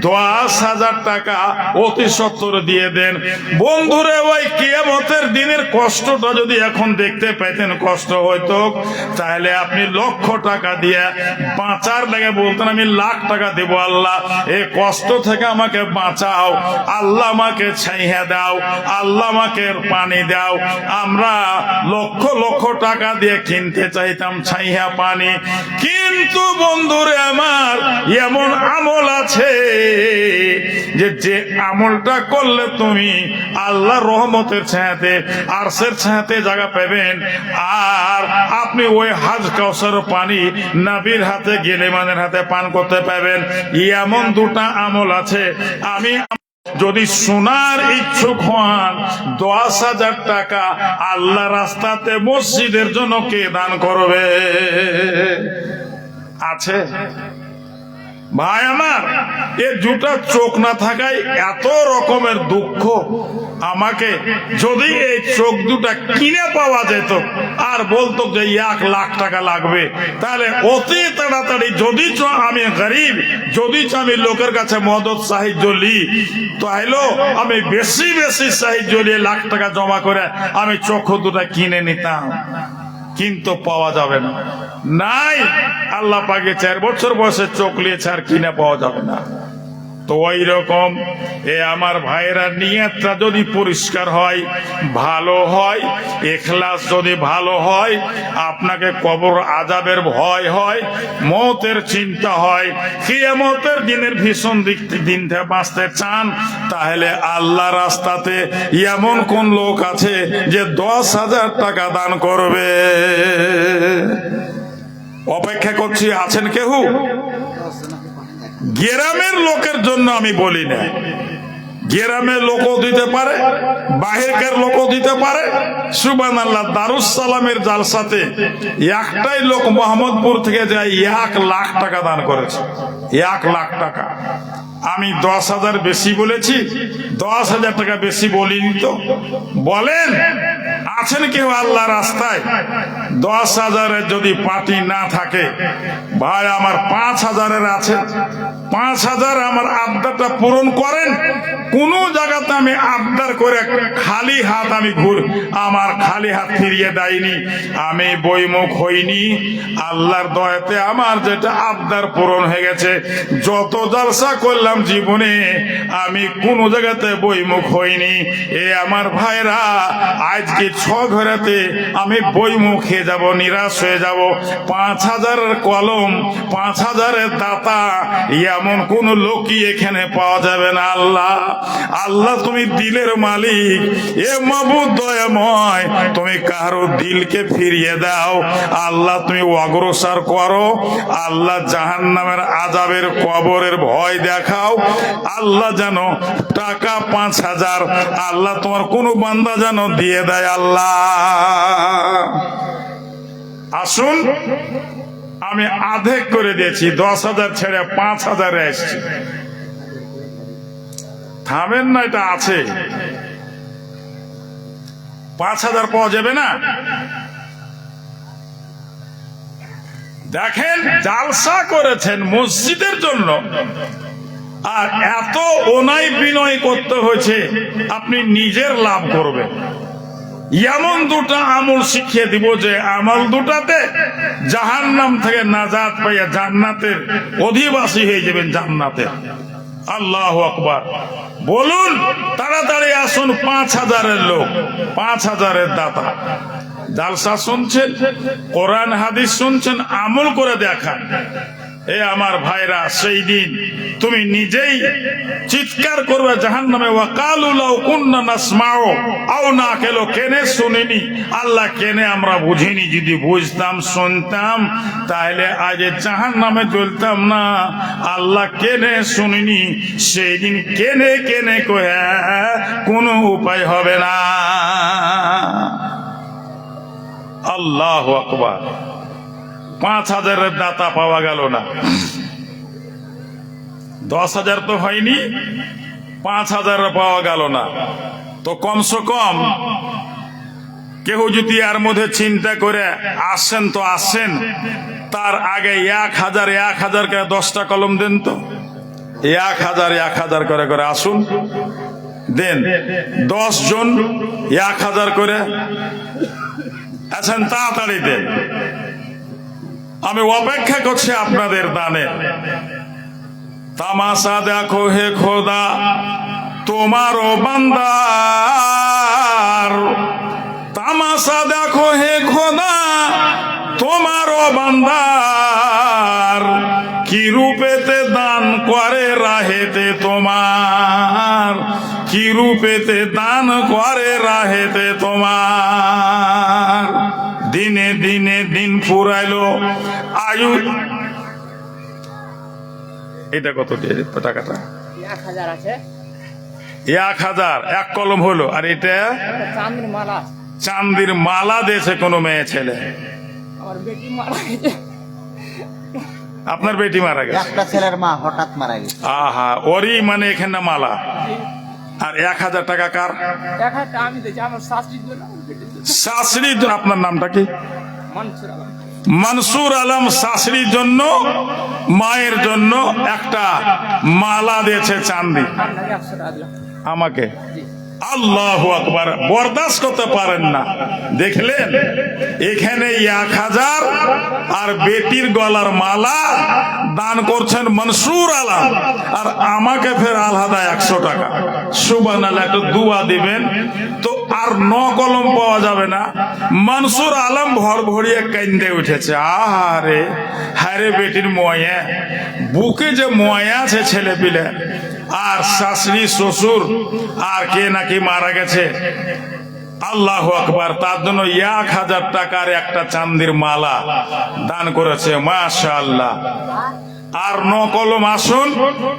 A: 10,000 টাকা অতি সত্বর দিয়ে দেন। বন্ধুরে, ওই কিয়ামতের দিনের কষ্টটা যদি এখন দেখতে পেতেন, কষ্ট হইতো, তাহলে আপনি লক্ষ টাকা দিয়ে বাঁচার লেগে বলতেন, আমি লাখ টাকা দেব, আল্লাহ এই কষ্ট থেকে আমাকে বাঁচাও, আল্লাহ আমাকে ছাইয়া দাও, আল্লাহ আমাকে পানি দাও। আমরা লক্ষ লক্ষ টাকা দিয়ে কিনতে চাইতাম ছাইয়া পানি। কিন্তু বন্ধুরে আমার, এমন আমল আছে যে আমলটা করলে তুমি আল্লাহর রহমতের ছায়াতে, আরশের ছায়াতে জায়গা পাবেন, আর আপনি ওই হাজ কাউসার পানি নবীর হাতে গেলেমানের হাতে পান করতে পাবেন। এমন দুটা আমল আছে। আমি যদি শোনার ইচ্ছুক হন, 10,000 টাকা আল্লাহ রাস্তাতে মসজিদের জন্য কে দান করবে? আছে? ভাই আমার, এ দুটা চোখ না থাকায় এত রকমের দুঃখ আমাকে। যদি এই চোখ দুটা কিনে পাওয়া যেত আর বলতো যে 1,00,000 টাকা লাগবে, তাহলে অতি তাড়াতাড়ি, যদি আমি গরিব, যদি আমি লোকের কাছে মদত সাহায্য লি, তাহলে আমি বেশি বেশি সাহায্য নিয়ে 1,00,000 টাকা জমা করে আমি চক্ষু দুটা কিনে নিতাম। কিন্তু পাওয়া যাবে না, নাই। আল্লাহ পাকে 4 বছর বয়সে চোখ নিয়েছে, আর কিনে পাওয়া যাবে না। তো ওই রকম এ আমার ভাইয়েরা, নিয়তটা যদি পরিষ্কার হয়, ভালো হয়, ইখলাস যদি ভালো হয়, আপনাকে কবর আযাবের ভয় হয়, মওতের চিন্তা হয়, কিয়ামতের দিনের ভীষণ দিন থেকে বাঁচতে চান, তাহলে আল্লাহ রাস্তাতে এমন কোন লোক আছে যে 10,000 টাকা দান করবে? অপেক্ষা করছি, আছেন কেউ? গ্রামের লোকের জন্য আমি বলি না, গ্রামের লোকও দিতে পারে, বাহিরকার লোকও দিতে পারে। সুবহানাল্লাহ, দারুস সালামের জালসাতে একটাই লোক মোহাম্মদপুর থেকে যায় 1,00,000 টাকা দান করেছে। 1,00,000 টাকা। আমি 10,000 বেশি বলেছি? 10,000 টাকা বেশি বলিনি তো। বলেন, আছেন কেউ আল্লাহ রাস্তায়? 10,000-এর যদি পার্টি না থাকে, ভাই আমার 5,000-এর আছে। 5,000 আমার আবদারটা পূরণ করেন। কোন জায়গাতে আমি আবদার করে খালি হাত আমি আমার খালি হাত ফিরিয়ে দেয়নি, আমি বইমুখ হইনি। আল্লাহর দয়াতে আমার যেটা আবদার পূরণ হয়ে গেছে। যত জালসা করলাম জীবনে, আমি কোন জায়গাতে বইমুখ হইনি। এ আমার ভাইরা, আজকে 6 ঘরেতে আমি বইমুখ হয়ে যাব, নিরাশ হয়ে যাব। 5,000-এর কলম, 5,000-এর দাতা, এমন কোন লোকই এখানে পাওয়া যাবে না। আল্লাহ, আল্লাহ তুমি দিলের মালিক। এ মাবুদ দয়াময়, তুমি কারো দিলকে ফিরিয়ে দাও। আল্লাহ তুমি অগ্রসর করো। আল্লাহ জাহান্নামের আযাবের কবরের ভয় দেখাও। আল্লাহ যেন টাকা 5,000 আল্লাহ তোমার কোন বান্দা যেন দিয়ে দেয়। আল্লাহ আসুন, আমি আধেক করে দিয়েছি, 10,000 ছেড়ে 5,000 এসছি। থামেন না, এটা আছে। 5,000 পাওয়া যাবে না? দেখেন, জালসা করেছেন মসজিদের জন্য, আর এত অনাই বিনয় করতে হয়েছে আপনি নিজের লাভ করবেন। এমন দুটা আমল শিখিয়ে দিব যে আমল দুটাতে জাহান্নাম থেকে নাজাত পাইয়া জান্নাতের অধিবাসী হয়ে যাবেন, জান্নাতে। আল্লাহু আকবার। বলুন, তাড়াতাড়ি আসুন। 5,000-এর লোক, 5,000-এর দাতা। জালসা শুনছেন, কোরআন হাদিস শুনছেন, আমল করে দেখান। এ আমার ভাইরা, সেই দিন তুমি নিজেই চিৎকার করবে জাহান্নামে, ওয়াকালু লাউ কুন্না নাসমাউ আও নাকিলু, কেনে শুনিনি? আল্লাহ, কেনে আমরা বুঝিনি। যদি বুঝতাম, শুনতাম, তাহলে আজ জাহান্নামে জ্বলতাম না। আল্লাহ, কেনে শুনিনি? সেই দিন কেনে কেনে কয়ে কোনো উপায় হবে না। আল্লাহু আকবার। 5,000-এর দাতা পাওয়া গেল না। 10,000 তো হয়নি, 5,000 পাওয়া গেল না। তো কমসে কম কেউ যদি এর মধ্যে চিন্তা করে আসেন, তো আসেন, তার আগে 1,000 করে 10টা কলম দেন তো। 1,000 করে করে আসুন, দেন। 10 জন 1,000 করে আছেন, তাড়াতাড়ি দেন। আমি অপেক্ষা করছি আপনাদের দানে। তামাশা দেখো হে খোদা তোমারও বান্দার, তামাশা দেখো হে খোদা তোমারও বান্দার, কি রূপেতে দান করে রাহেতে তোমার, কি রূপেতে দান করে রাহেতে তোমার। দিনে দিনে দিন ফুরাইলো আয়ু। এটা কত টাকাটা?
C: 1,000 আছে।
A: 1,000 এক কলম হলো। আর এটা
C: চাঁদের মালা,
A: চাঁদির মালা দিয়েছে কোনো মেয়ে ছেলে।
C: আমার বেটি মারা গেছে।
A: আপনার বেটি মারা গেছে?
B: একটা ছেলের মা হঠাৎ মারা গেছে।
A: আহা, ওরই মানে এখানে মালা। আর 1000 টাকা কার?
C: এক হাজার আমি দিয়েছি আমার শাশুড়ির জন্য, আমার বেটির জন্য।
A: শাশুড়ি, আপনার নামটা কি?
C: মানসুর আলম।
A: মনসুর আলম শাশুড়ির জন্য, মায়ের জন্য একটা মালা দিয়েছে চাঁদি।
C: আপনাকে 100 টাকা দিলাম।
A: আমাকে
C: জি।
A: আল্লাহু আকবার, বরদাস্ত করতে পারেন না। দেখলেন এখানে 1000 আর বেটির গলার মালা দান করছেন মনসুর আলম, আর আমাকে ফের আলাদা 100 টাকা। সুবহানাল্লাহ, একটু দুয়া দিবেন তো। আর 9 কলম পাওয়া যাবে না। মনসুর আলম ভর ভরিয়ে কান্দে উঠেছে। আহারে, হারে বেটির ময়া, বুকে যে ময়া আছে ছেলে পিলে, আর শাশুড়ি শ্বশুর আর কে নাকি মারা গেছে। আল্লাহু আকবার, তার জন্য 1000 টাকার একটা চাঁদির মালা দান করেছে। মাশাআল্লাহ। আর 9 কলম আসুন,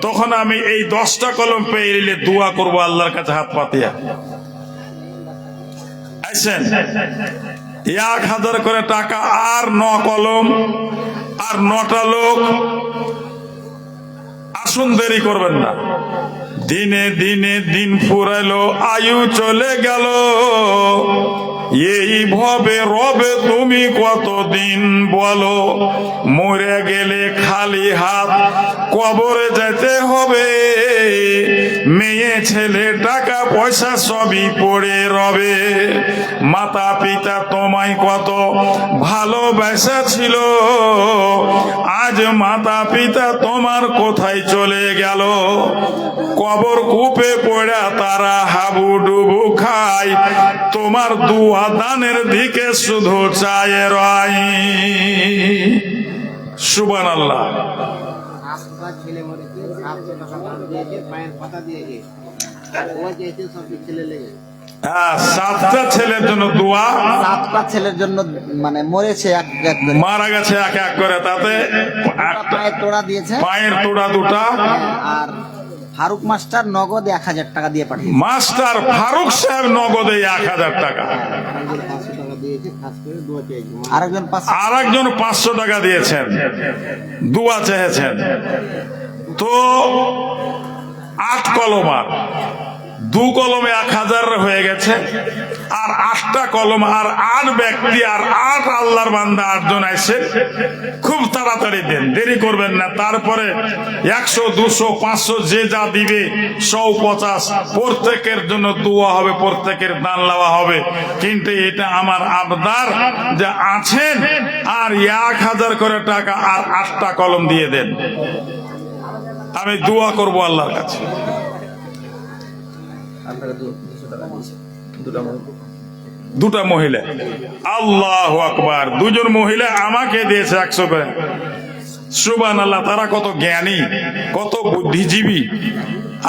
A: তখন আমি এই 10টা কলম পেয়ে এলে দোয়া করবো আল্লাহর কাছে হাত পাতিয়া। আইছেন 1000 করে টাকা আর 9 কলম আর 9টা লোক। আসুন, দেরি করবেন না। দিনে দিনে দিন ফুরাইলো, আয়ু চলে গেল, এই ভবে রবে তুমি কতদিন বলো। মরে গেলে খালি হাত কবরে যেতে হবে, মেয়ে ছেলে টাকা পয়সা সবই পড়ে রবে। মাতা পিতা তোমায় কত ভালোবাসা ছিল, আজ মাতা পিতা তোমার কোথায় চলে গেল। কবর কূপে পড়া তারা হাবুডুবু খায়, তোমার দুয়া দানের দিকে শুধু চায় রাই। সুবহানাল্লাহ।
B: ছেলে মরেছে, 700 টাকা দিয়েছে, পায়ের পাতা দিয়েছে, ও যেহেতু সব ছেলে লেগে
A: 7টা ছেলের জন্য দোয়া।
B: 7টা ছেলের জন্য মানে মরেছে এক এক করে।
A: মারা গেছে এক এক করে, তাতে
B: পায়ের তোড়া দিয়েছে,
A: পায়ের তোড়া 2টা।
B: আর ফারুক মাস্টার নগদ 1000 টাকা দিয়ে পাঠিয়েছে।
A: মাস্টার ফারুক সাহেব নগদে 1000 টাকা।
B: আরেকজন 500,
A: আর একজন 500 টাকা দিয়েছেন, দোয়া চেয়েছেন। তো 8 কলম, আর 2 কলমে 1000 হয়ে গেছে, আর 8টা কলম, আর 8 ব্যক্তি, আর 8 আল্লাহর বান্দা 8 জন আইছে। খুব তাড়াতাড়ি দেন, দেরি করবেন না। তারপরে 100, 200, 500 যে যা দিবে 150, প্রত্যেকের জন্য দোয়া হবে, প্রত্যেকের দান লওয়া হবে। কিন্তু এটা আমার আবদার যে আছেন, আর 1000 করে টাকা আর 8টা কলম দিয়ে দেন। আমি দোয়া করব আল্লাহর কাছে। দুটা মহিলা, আল্লাহু আকবার, 2 জন মহিলা আমাকে দিয়েছে 100 করে। সুবহানাল্লাহ, তারা কত জ্ঞানী, কত বুদ্ধিজীবী।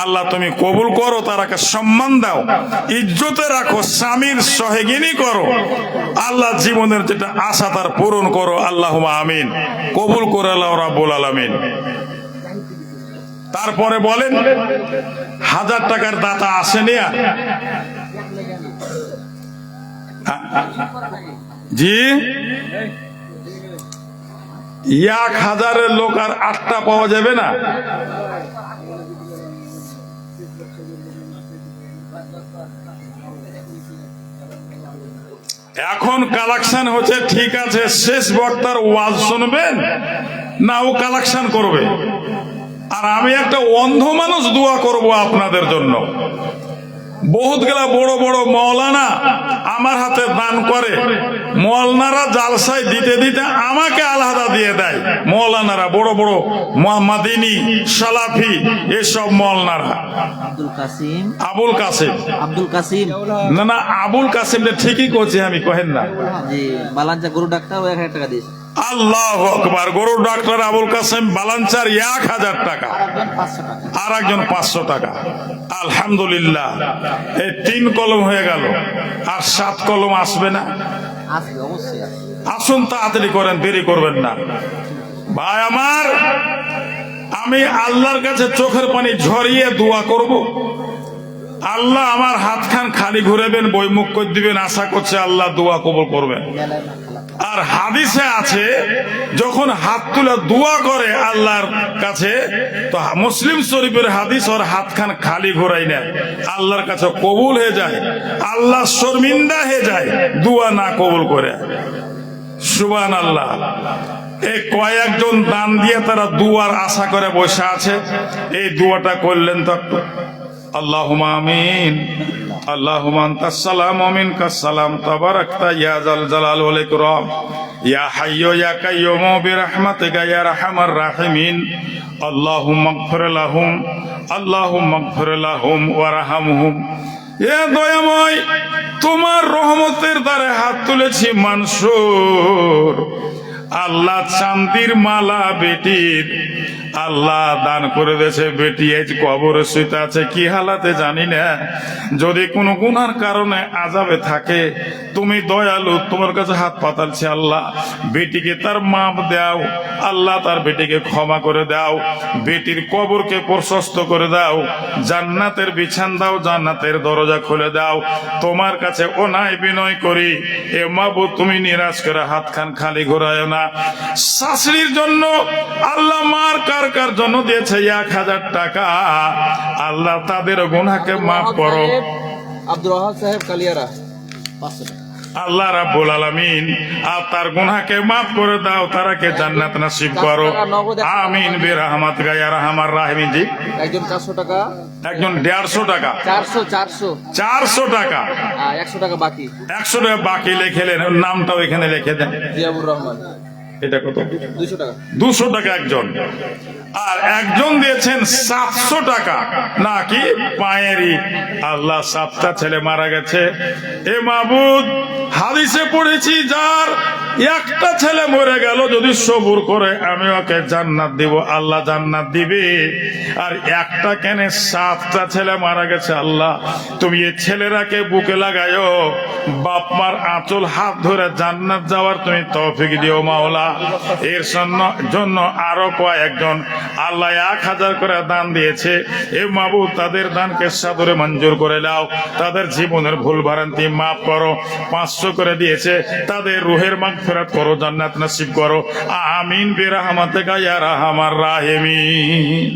A: আল্লাহ তুমি কবুল করো, তারাকে সম্মান দাও, ইজ্জতে রাখো, স্বামীর সহেগিনী করো। আল্লাহ জীবনের যেটা আশা তার পূরণ করো। আল্লাহুম্মা আমিন। কবুল করে আল্লাহ রাব্বুল আলামিন। তারপরে বলেন 1000 টাকার দাতা আসেনি আর? জি, 1000-এর লোক আর 8টা পাওয়া যাবে না? এখন কালেকশন হচ্ছে, ঠিক আছে, শেষ বক্তার ওয়াজ শুনবেন না ও কালেকশন করবে? আর আমি একটা অন্ধ মানুষ দোয়া করব আপনাদের জন্য। বহুত গেলা বড় বড় মৌলানা আমার হাতে দান করে, মৌলানারা জালসায় দিতে দিতে আমাকে আলাদা দিয়ে দেয়। মৌলানারা বড় বড় মাদিনী, সালাফি, এসব মৌলানারা। আবুল কাসিম, না আবুল কাসিম ঠিকই করছে, আমি কহেন না।
B: বালাঞ্চা গরু ডাক্তার 1000 টাকা দিয়েছে।
A: আল্লাহু আকবার। গরুর ডাক্তার আবুল কাসেম বালাঞ্চার 1000 টাকা, আর একজন 500 টাকা। আলহামদুলিল্লাহ, এই 3 কলম হয়ে গেল। আর 7 কলম আসবে না?
B: আসবে, অবশ্যই আসবে।
A: আসুন, তাড়াতাড়ি করেন, দেরি করবেন না। ভাই আমার, আমি আল্লাহর কাছে চোখের পানি ঝরিয়ে দোয়া করব। আল্লাহ আমার হাতখান খালি ঘুরাবেন, বইমুখ করে দিবেন। আশা করছে আল্লাহ দোয়া কবুল করবেন। আর হাদিসে আছে যখন হাত তুলে দোয়া করে আল্লাহর কাছে, তো মুসলিম শরীফের হাদিস, ওর হাতখান খালি ঘোরাই না, আল্লাহর কাছে কবুল হয়ে যায়, আল্লাহ শর্মিন্দা হয়ে যায় দোয়া না কবুল করে। সুবহানাল্লাহ। এই কয়েকজন দান দিয়ে তারা দুয়ার আশা করে বসে আছে, এই দুয়াটা করলেন তো একটু। আল্লাহুম্মা আমিন, আল্লাহুম্মা আনতাস সালাম ওয়া মিনকাস সালাম, তাবারাকতা ইয়া যাল জালাল ওয়াল ইকরাম, ইয়া হাইয়্যু ইয়া কাইয়্যুম বিরহমাতিকা ইয়া আরহামার রাহিমিন। আল্লাহুম্মা ইগফির লাহুম, আল্লাহুম্মা ইগফির লাহুম ওয়ারহামহুম। এ দয়াময়, তোমার রহমতের দ্বারে হাত তুলেছি মানসুর। আল্লাহ চান্দির মালা বেটির আল্লাহ দান করে দিয়েছে, বেটি আজ কবরে শুইতে আছে, কি হালাতে জানি না। যদি কোনো গুনার কারণে আযাবে থাকে, তুমি দয়ালু, তোমার কাছে হাত পাতালছি আল্লাহ, বেটিকে তার মাপ দাও আল্লাহ, তার বেটিকে ক্ষমা করে দাও, বেটির কবরকে প্রশস্ত করে দাও, জান্নাতের বিছান দাও, জান্নাতের দরজা খুলে দাও। তোমার কাছে অনায় বিনয় করি, এ মাবুদ তুমি নিরাশ করে হাতখান খালি ঘোরায় না। শাশুড়ির জন্য আল্লাহ মার কার কার জন্য দিয়েছে 1000 টাকা, আল্লাহ তাদের গুনাহকে মাফ করো।
C: আব্দুল ওয়াহাব সাহেব কালিয়ারা
B: 500 টাকা।
A: আল্লাহ রাব্বুল আলামিন আর তার গুনাহকে মাফ করে দাও, তারাকে জান্নাত নসিব করো, আমিন বিরহমাতিকা ইয়া আরহামার রাহিমিন। জি,
C: একজন 400 টাকা,
A: একজন 150 টাকা, 400 টাকা,
C: 100 টাকা বাকি।
A: 100 টাকা বাকি লিখেলেন, নামটাও এখানে লিখে দেন।
C: জিয়াবুর রহমান
A: এটা কত?
C: 200 টাকা।
A: 200 টাকা একজন। আর একজন দিয়েছেন 700 টাকা, নাকি পায়েরই। আল্লাহ 7টা ছেলে মারা গেছে, এ মাবুদ হাদিসে পড়েছি যার একটা ছেলে মরে গেল যদি সবুর করে আমি ওকে জান্নাত দিব, আল্লাহ জান্নাত দিবে। আর একটা কেন 7টা ছেলে মারা গেছে, আল্লাহ তুমি এই ছেলেরাকে বুকে লাগায়ো, বাপ মার আঁচল হাত ধরে জান্নাত যাওয়ার তুমি তৌফিক দিও মাওলা। এর জন্য আরো কয়েকজন আল্লাহ 1000 করে দান দিয়েছে, এ মাবুদ তাদের দানকে সাদরে মঞ্জুর করে নাও, তাদের জীবনের ভুল ভ্রান্তি মাফ করো। 500 করে দিয়েছে, তাদের রুহের মাগফিরাত করো, জান্নাত নসিব করো, আমিন বিরহমাতিকা ইয়া আরহামার রাহিমিন।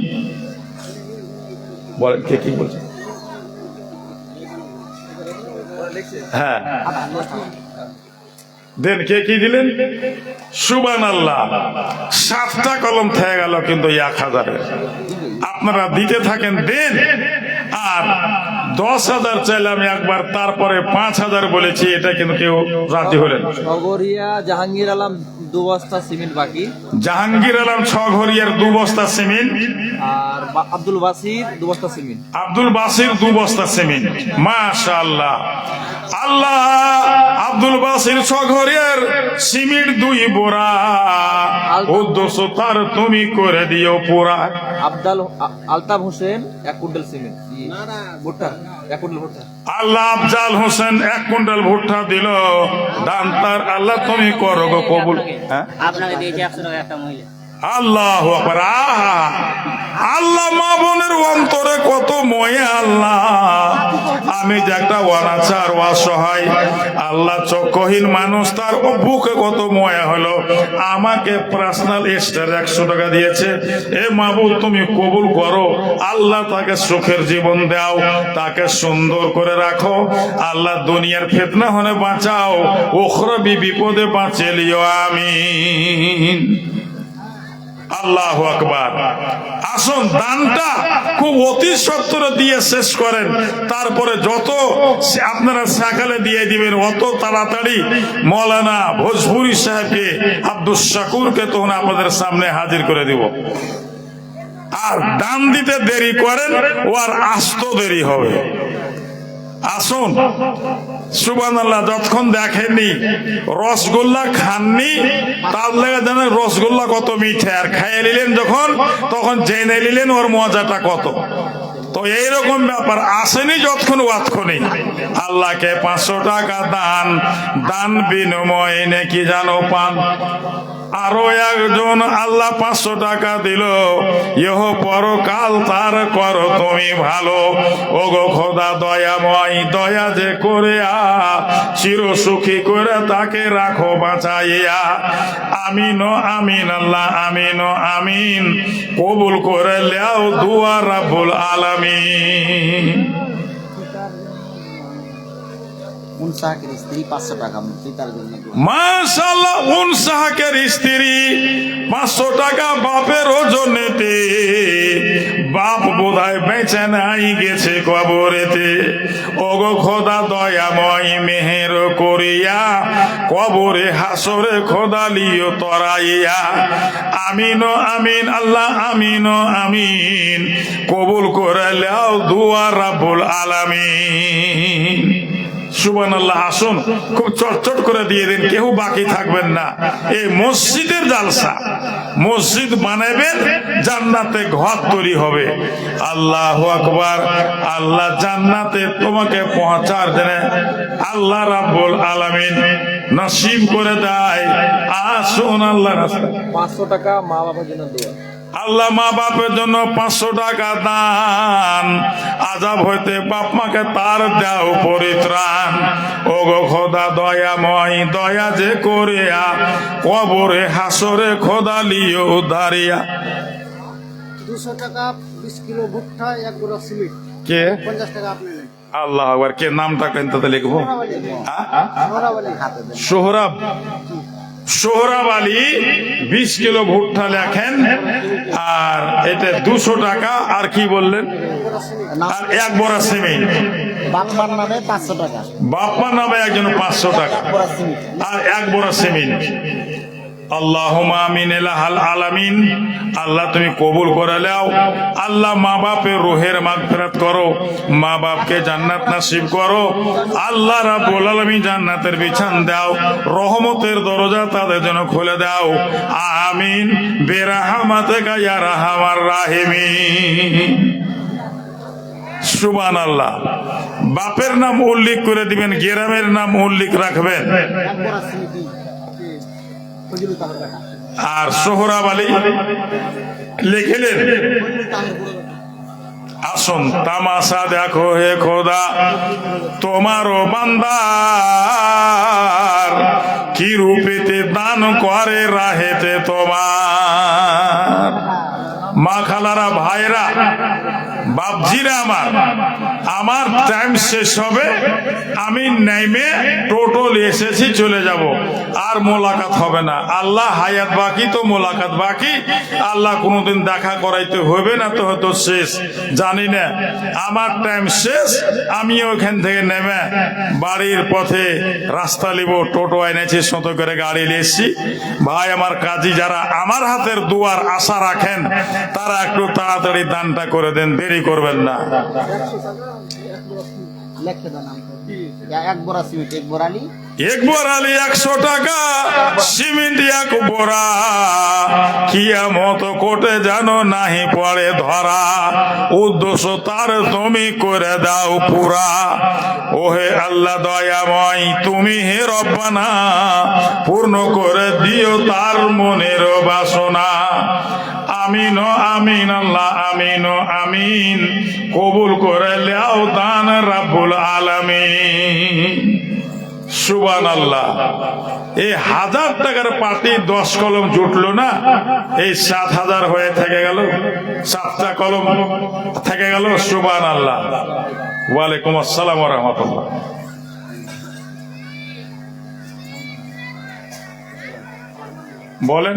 A: বলেন কে কি বলছে? হ্যাঁ দেন, কে কি দিলেন? সুবহানাল্লাহ। 7টা কলম থেকে গেল কিন্তু 1000। আপনারা দিতে থাকেন, দেন। আর 10,000 চাইলে আমি একবার, তারপরে 5,000 বলেছি, এটা কিন্তু কেউ রাজি হলেন।
C: নগরিয়া জাহাঙ্গীর আলম 2 বস্তা সিমেন্ট বাকি।
A: জাহাঙ্গীর আলম 6 ঘরিয়ার 2 বস্তা সিমেন্ট।
C: আর আব্দুল বাসির 2 বস্তা সিমেন্ট।
A: আব্দুল বাসির 2 বস্তা সিমেন্ট, মাশাআল্লাহ। আল্লাহ আব্দুল বাসির 6 ঘরিয়ার সিমেন্ট 2 বোরা, উদ্দেশ্য তার তুমি করে দিও পুরা।
C: আলতাফ হোসেন 1 কুইন্টাল সিমেন্ট, ভুট্টা 1 কুইন্টাল ভুট্টা।
A: আল্লাহ আফজাল হোসেন 1 কুইন্টাল ভুট্টা দিল, দান তার আল্লাহ তুমি করো গো কবুল। হ্যাঁ,
D: আপনাকে দিয়েছে 100 টাকা একটা মহিলা।
A: আল্লাহু আকবার। আল্লাহ মা বোনের অন্তরে কত ময়ে, আল্লাহ আমি যে একটা অনাচার অসহায়, আল্লাহ চক্ষুহীন মানুষ, তার বুকে কত ময়া হলো, আমাকে পার্সোনাল এক্সট্রা 100 টাকা দিয়েছে, এ মাবুদ তুমি কবুল করো, আল্লাহ তাকে সুখের জীবন দাও, তাকে সুন্দর করে রাখো, আল্লাহ দুনিয়ার ফিতনা হলে বাঁচাও, উখরাবি বিপদে বাঁচিয়ে লিও, আমিন। আল্লাহু আকবার। আসুন দানটা খুব অতি সত্বরে দিয়ে শেষ করেন, তারপরে যত আপনারা সকালে দিয়ে দিবেন অত তাড়াতাড়ি মৌলানা ভোজপুরি সাহেবকে, আব্দুল শাকুরকে তখন আপনাদের সামনে হাজির করে দিব। আর দান দিতে দেরি করেন, ও আর আস্ত দেরি হবে। আসুন, সুবহানাল্লাহ। যতক্ষণ দেখেননি, রসগোল্লা খাননি, তার লেগে জানেন রসগোল্লা কত মিঠে, আর খাইয়ে নিলেন যখন, তখন জেনে নিলেন ওর মজাটা কত। তো এইরকম ব্যাপার আসেনি যতক্ষণ ওয়াতক্ষণই। আল্লাহকে 500 টাকা দান, দান বিনিময়ে নাকি জানো পান। আরো একজন আল্লাহ 500 টাকা দিল, ইহ পরকাল তার করো তুমি ভালো। ওগো খোদা দয়াময়, দয়া যে করে চির সুখী করে তাকে রাখো বাঁচাইয়া। আমিন ও আমিন আল্লাহ, আমিন ও আমিন, কবুল করে লেও দুয়া রাব্বুল আলামিন।
B: উনসাহের স্ত্রী 500 টাকা পিতার জন্য দোয়া।
A: মাশাআল্লাহ, উনসাহের স্ত্রী 500 টাকা বাপের ওজনেতে। বাপ বোধহয় বেঁচে নাই, গেছে কবরেতে। ওগো খোদা দয়াময়, মেহের করিয়া কবরে হাসরে খোদা লিও তরাইয়া। আমিন ও আমিন আল্লাহ, আমিন ও আমিন, কবুল করে লাও দুয়া রাব্বুল আলামিন। সুবহানাল্লাহ। আসুন খুব চটচট করে দিয়ে দিন, কেউ বাকি থাকবেন না। এই মসজিদের জালসা, মসজিদ বানাবেন, জান্নাতে ঘর তৈরি হবে। আল্লাহু আকবার। আল্লাহ জান্নাতে তোমাকে পৌঁছার জন্য আল্লাহ রাব্বুল আলামিন নসিব করে দেয়। আসুন আল্লাহ রাস্তায়।
C: 500 টাকা মা বাবার জন্য দোয়া।
A: আল্লাহ মা বাপের জন্য 500 টাকা দান, আযাব হইতে বাপ মাকে তার দাও পরিত্রাণ। ওগো খোদা দয়াময়, দয়া যে করিয়া কবরে হাসরে খোদা লিও দাঁড়িয়া।
E: 200 টাকা 20 কিলো ভুট্টা 1 গোড়া সিমেন্ট।
A: কে?
E: 50 টাকা আপনি নেন।
A: আল্লাহ আকবার। কে নামটা কিন্তু লিখবো?
E: সোহরাওয়ালি
B: হাতে দেন।
A: সোহরাব, সোহরাব আলী 20 কিলো ভুট্টা লেখেন। আর এটা 200 টাকা। আর কি বললেন? আর 1 বড়া সিমেন্ট।
B: বাপ্পার নামে 500 টাকা,
A: বাপ্পার নামে একজন 500 টাকা
B: বড় সিমেন্ট।
A: আর 1 বড়া সিমেন্ট। আল্লাহুম্মা আমিন ইলাহাল আলামিন। আল্লাহ তুমি কবুল করে নাও। আল্লাহ মা বাপের রুহের মাগফিরাত করো, মা বাপকে জান্নাত নসিব করো। আল্লাহ রাব্বুল আলামিন জান্নাতের বিছান দাও, রহমতের দরজা তাদের জন্য খুলে দাও। আমিন বিরহমাতিকা ইয়া আরহামার রাহিমিন। সুবহানাল্লাহ। বাপের নাম উল্লেখ করে দিবেন, গ্রামের নাম উল্লেখ রাখবেন।
E: 1 গোড়া সিমেন্ট ফজলুল তাহর বেটা।
A: আর সোহরাব আলী লিখলেন, আসুন তামাশা দেখো হে খোদা, তোমারও বান্দার কি রূপেতে দান করে রাহেতে তোমার। মা খালারা, ভাইরা, বাপজিরা, আমার টাইম শেষ হবে, আমি নেমে টোটোল এসেছি, চলে যাব, আর মোলাকাত হবে না। আল্লাহ হায়াত বাকি তো মোলাকাত বাকি। আল্লাহ কোনোদিন দেখা করাইতে হবে না তো হয়তো শেষ, জানি না। আমার টাইম শেষ, আমি ওখান থেকে নেমে বাড়ির পথে রাস্তা লিব, টোটো এনেছি, শত করে গাড়ি এসেছি। ভাই আমার কাজী যারা আমার হাতের দুয়ার আশা রাখেন, তারা একটু তাড়াতাড়ি দানটা করে দেন, দেরি করবেন না।
B: লেখে দেন নাম। 1 বড় সিমেন্ট, 1 বড় আলী।
A: 1 বড় আলী 100 টাকা, সিমেন্ট 1 বড়া। কিয়ামত কোটে জানো নাহি পড়ে ধরা, উদ্দেশ্য তার তুমি করে দাও পুরা। ওহে আল্লাহ দয়াময়, তুমি হে রব্বানা, পূর্ণ করে দিও তার মনের বাসনা। আমিন ও আমিন আল্লাহ, আমিন ও আমিন, কবুল করে লাও দান রাব্বুল আলামিন। সুবহানাল্লাহ। এই 1000 টাকার পার্টি 10 কলম জুটলো না, এই 7000 হয়ে থেকে গেল, 7টা কলম থেকে গেল। সুবহানাল্লাহ। ওয়ালাইকুম আসসালাম ওয়া রাহমাতুল্লাহ। বলেন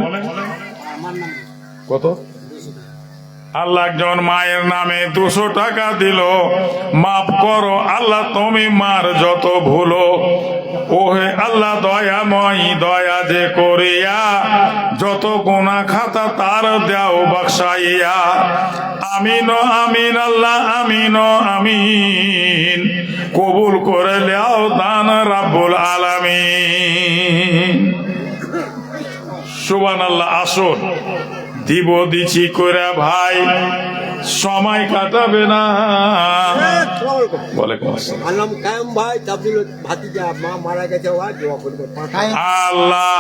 A: কত? আল্লাহ একজন মায়ের নামে 200 টাকা দিল, মাফ করো আল্লাহ তুমি মার যত ভুলো। ওহে আল্লাহ দয়াময়, দয়া যে করিয়া যত গুনাহ খাতা তার দাও বখশাইয়া। আমিন ও আমিন আল্লাহ, আমিন ও আমিন, কবুল করে লাও দান রাব্বুল আলামিন। সুবহানাল্লাহ। আসুন দিব দিছি করে ভাই, সময় কাটাবে না। ওয়ালাইকুম আসসালাম।
F: আমার নাম কায়েম ভাই, তাবদুল ভাতিজা, মা মারা গেছে, ওয়া দোয়া করবে।
A: আল্লাহ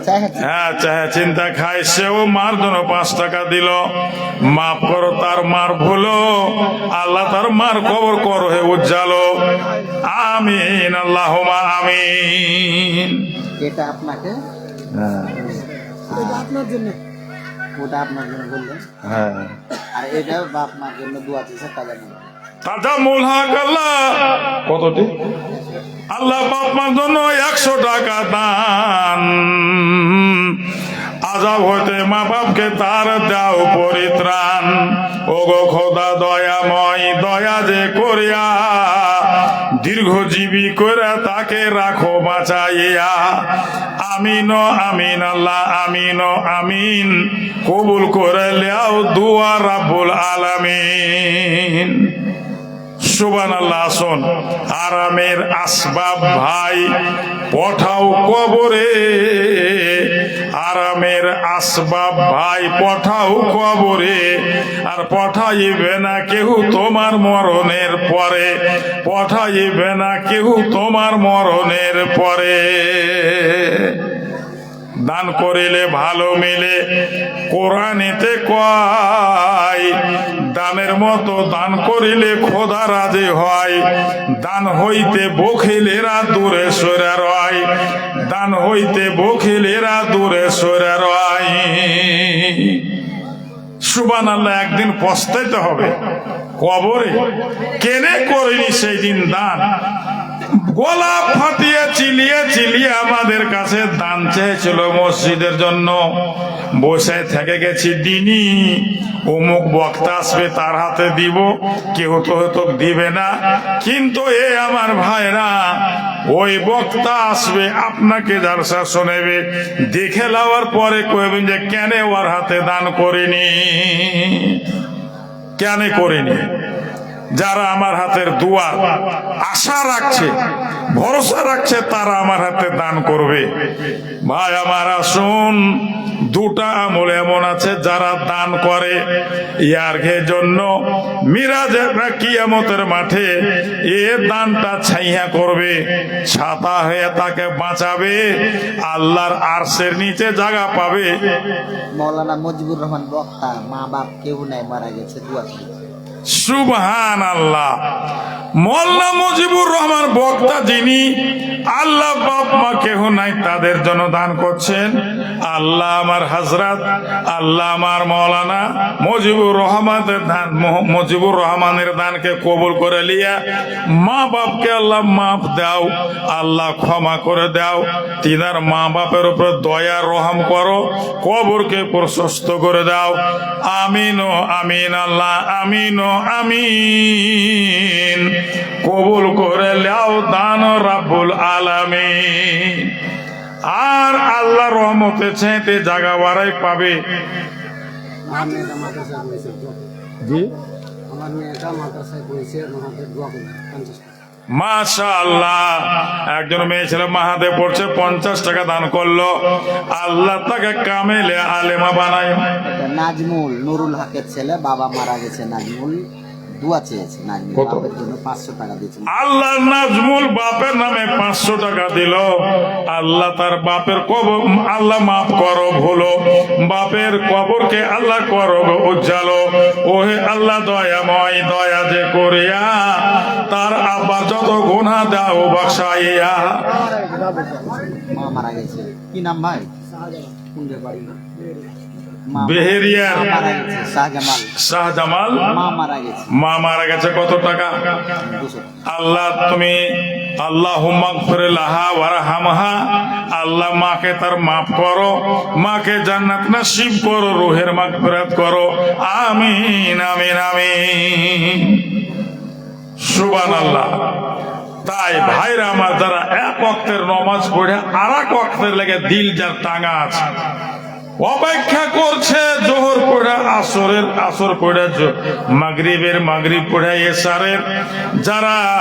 B: চাই হচ্ছে
A: হ্যাঁ চাহে চিন্তা খায়, সেও মার জন্য 5 টাকা দিল। মাফ করো তার মার ভুলো, আল্লাহ তার মার কবর করো হে উজ্জালো। আমিন আল্লাহুম্মা আমিন।
B: এটা আপনাকে
E: আপনার জন্য
B: ওটা আপনার জন্য বললেন,
A: হ্যাঁ
B: আর এটাও বা আপনার জন্য দোয়া চেয়েছে তাজা নিন।
A: তাজা মূল হক আল্লাহ কতটি? আল্লাহ বাপ মার জন্য 100 টাকা দান। আজাব হইতে মা বাপকে তার দাও পরিত্রাণ। ওগো খোদা দয়াময়, দয়া যে করিয়া দীর্ঘজীবী করে তাকে রাখো বাঁচাইয়া। আমিন ও আমিন আল্লাহ, আমিন ও আমিন। কবুল করে লিয়াও দুয়া রাব্বুল আলামিন। সুবহানাল্লাহ। আসুন, আরামের আসবাব ভাই পঠাও কবরে, আরামের আসবাব ভাই পঠাও কবরে। আর পঠাইবে না কেউ তোমার মরণের পরে, পঠাইবে না কেউ তোমার মরণের পরে। দান করিলে ভালো মিলে, কোরআনেতে কয় দানের মতো দান করিলে খোদা রাজি হয়। দান হইতে বখিলেরা দূরে সরে রয়, দান হইতে বখিলেরা দূরে সরে রয়। সুবহানাল্লাহ। একদিন পস্তাইতে হবে কবরে, কেনে করিনি সেই দিন দান। গলা ফাটিয়ে চিলিয়ে চিলিয়ে আমাদের কাছে দান চেয়েছিল মসজিদের জন্য। বসে থেকে গেছি দিনই, অমুক বক্তা আসবে তার হাতে দিব, কেউ তো হয়তো দিবে না। কিন্তু এ আমার ভাইরা, ওই বক্তা আসবে আপনাকে জালসা শোনাবে, দেখে লওয়ার পরে কইবেন যে কেন ওর হাতে দান করিনি, কেন করিনি। যারা আমার হাতের দোয়া আশা রাখছে, ভরসা রাখছে, তারা আমার হাতে দান করবে। ভাই আমার আসুন, দুটা আমল এমন আছে যারা দান করে ইয়ার জন্য মিরাজে কিয়ামতের মাঠে এ দানটা ছাইয়া করবে, ছাতা হয়ে তাকে বাঁচাবে, আল্লাহর আরশের নিচে জায়গা পাবে।
B: মৌলানা মুজিবুর রহমান বক্তা, মা বাপ কেউ নাই, মারা গেছে, দোয়া চেয়েছে।
A: সুবহানাল্লাহ। মোল্লা মুজিবুর রহমান বক্তা, যিনি আল্লাহ বাপ মা কেহ নাই তাদের জন্য দান করছেন। আল্লাহ আমার হযরত, আল্লাহ আমার মৌলানা মুজিবুর রহমানের দান, মুজিবুর রহমানের দানকে কবুল করে লিয়া মা বাপকে আল্লাহ মাফ দাও, আল্লাহ ক্ষমা করে দাও। তিনার মা বাপের উপর দয়া রহম করো, কবরকে প্রশস্ত করে দাও। আমিন ও আমিন আল্লাহ, আমিন ও আমিন। কবুল করে লাও দান রাব্বুল আলামিন। আর আল্লাহ রহমতে চাইতে জায়গা বাড়াই পাবে।
E: আমার মেয়েটা মাদ্রাসায় পড়েছে,
A: জি,
E: আমার মেয়েটা মাদ্রাসায় পড়েছে, ওনাদের দোয়া করবে 50 টাকা।
A: মাশাআল্লাহ। একজন মেয়ে ছেলে মাহাদে পড়ছে, 50 টাকা দান করলো। আল্লাহ তাকে কামেলে আলেমা বানায়।
B: এটা নাজমুল নুরুল হকের ছেলে, বাবা মারা গেছে। নাজমুল দোয়া চেয়েছে, নাজমুল
A: কত?
B: বাপের জন্য 500 টাকা দিয়েছে।
A: আল্লাহ নাজমুল বাপের নামে 500 টাকা দিল। আল্লাহ তার বাপের কবর আল্লাহ মাফ করো, ভুলো বাপের কবরকে আল্লাহ করো উজ্জালো। ওহে আল্লাহ দয়াময়, দয়া যে করিয়া তার আব্বা যত গুনাহ দাও বাক্সাইয়া।
B: মা মারা গেছে, কি নাম ভাই? কোন বাড়ি?
A: বেহেরিয়ার
B: মা মারা গেছে, শাহজামাল।
A: শাহজামাল
B: মা মারা গেছে,
A: মা মারা গেছে। কত টাকা?
B: 200 টাকা।
A: আল্লাহ তুমি আল্লাহুম্মা গফির লাহা ওয়ারহামহা, আল্লাহ মাকে তার মাফ করো, মাকে জান্নাত নসিব করো, রূহের মাগফিরাত করো। আমিন আমিন আমিন। সুবহানাল্লাহ। তাই ভাইরা আমার, যারা এক ওয়াক্তের নামাজ পড়ে আর এক ওয়াক্তের লেগে দিল যার টাঙা আছে, অপেক্ষা করছে জোহর পড়া, আসর পড়া, মাগরিবের মাগরিব পড়া, এশারের। যারা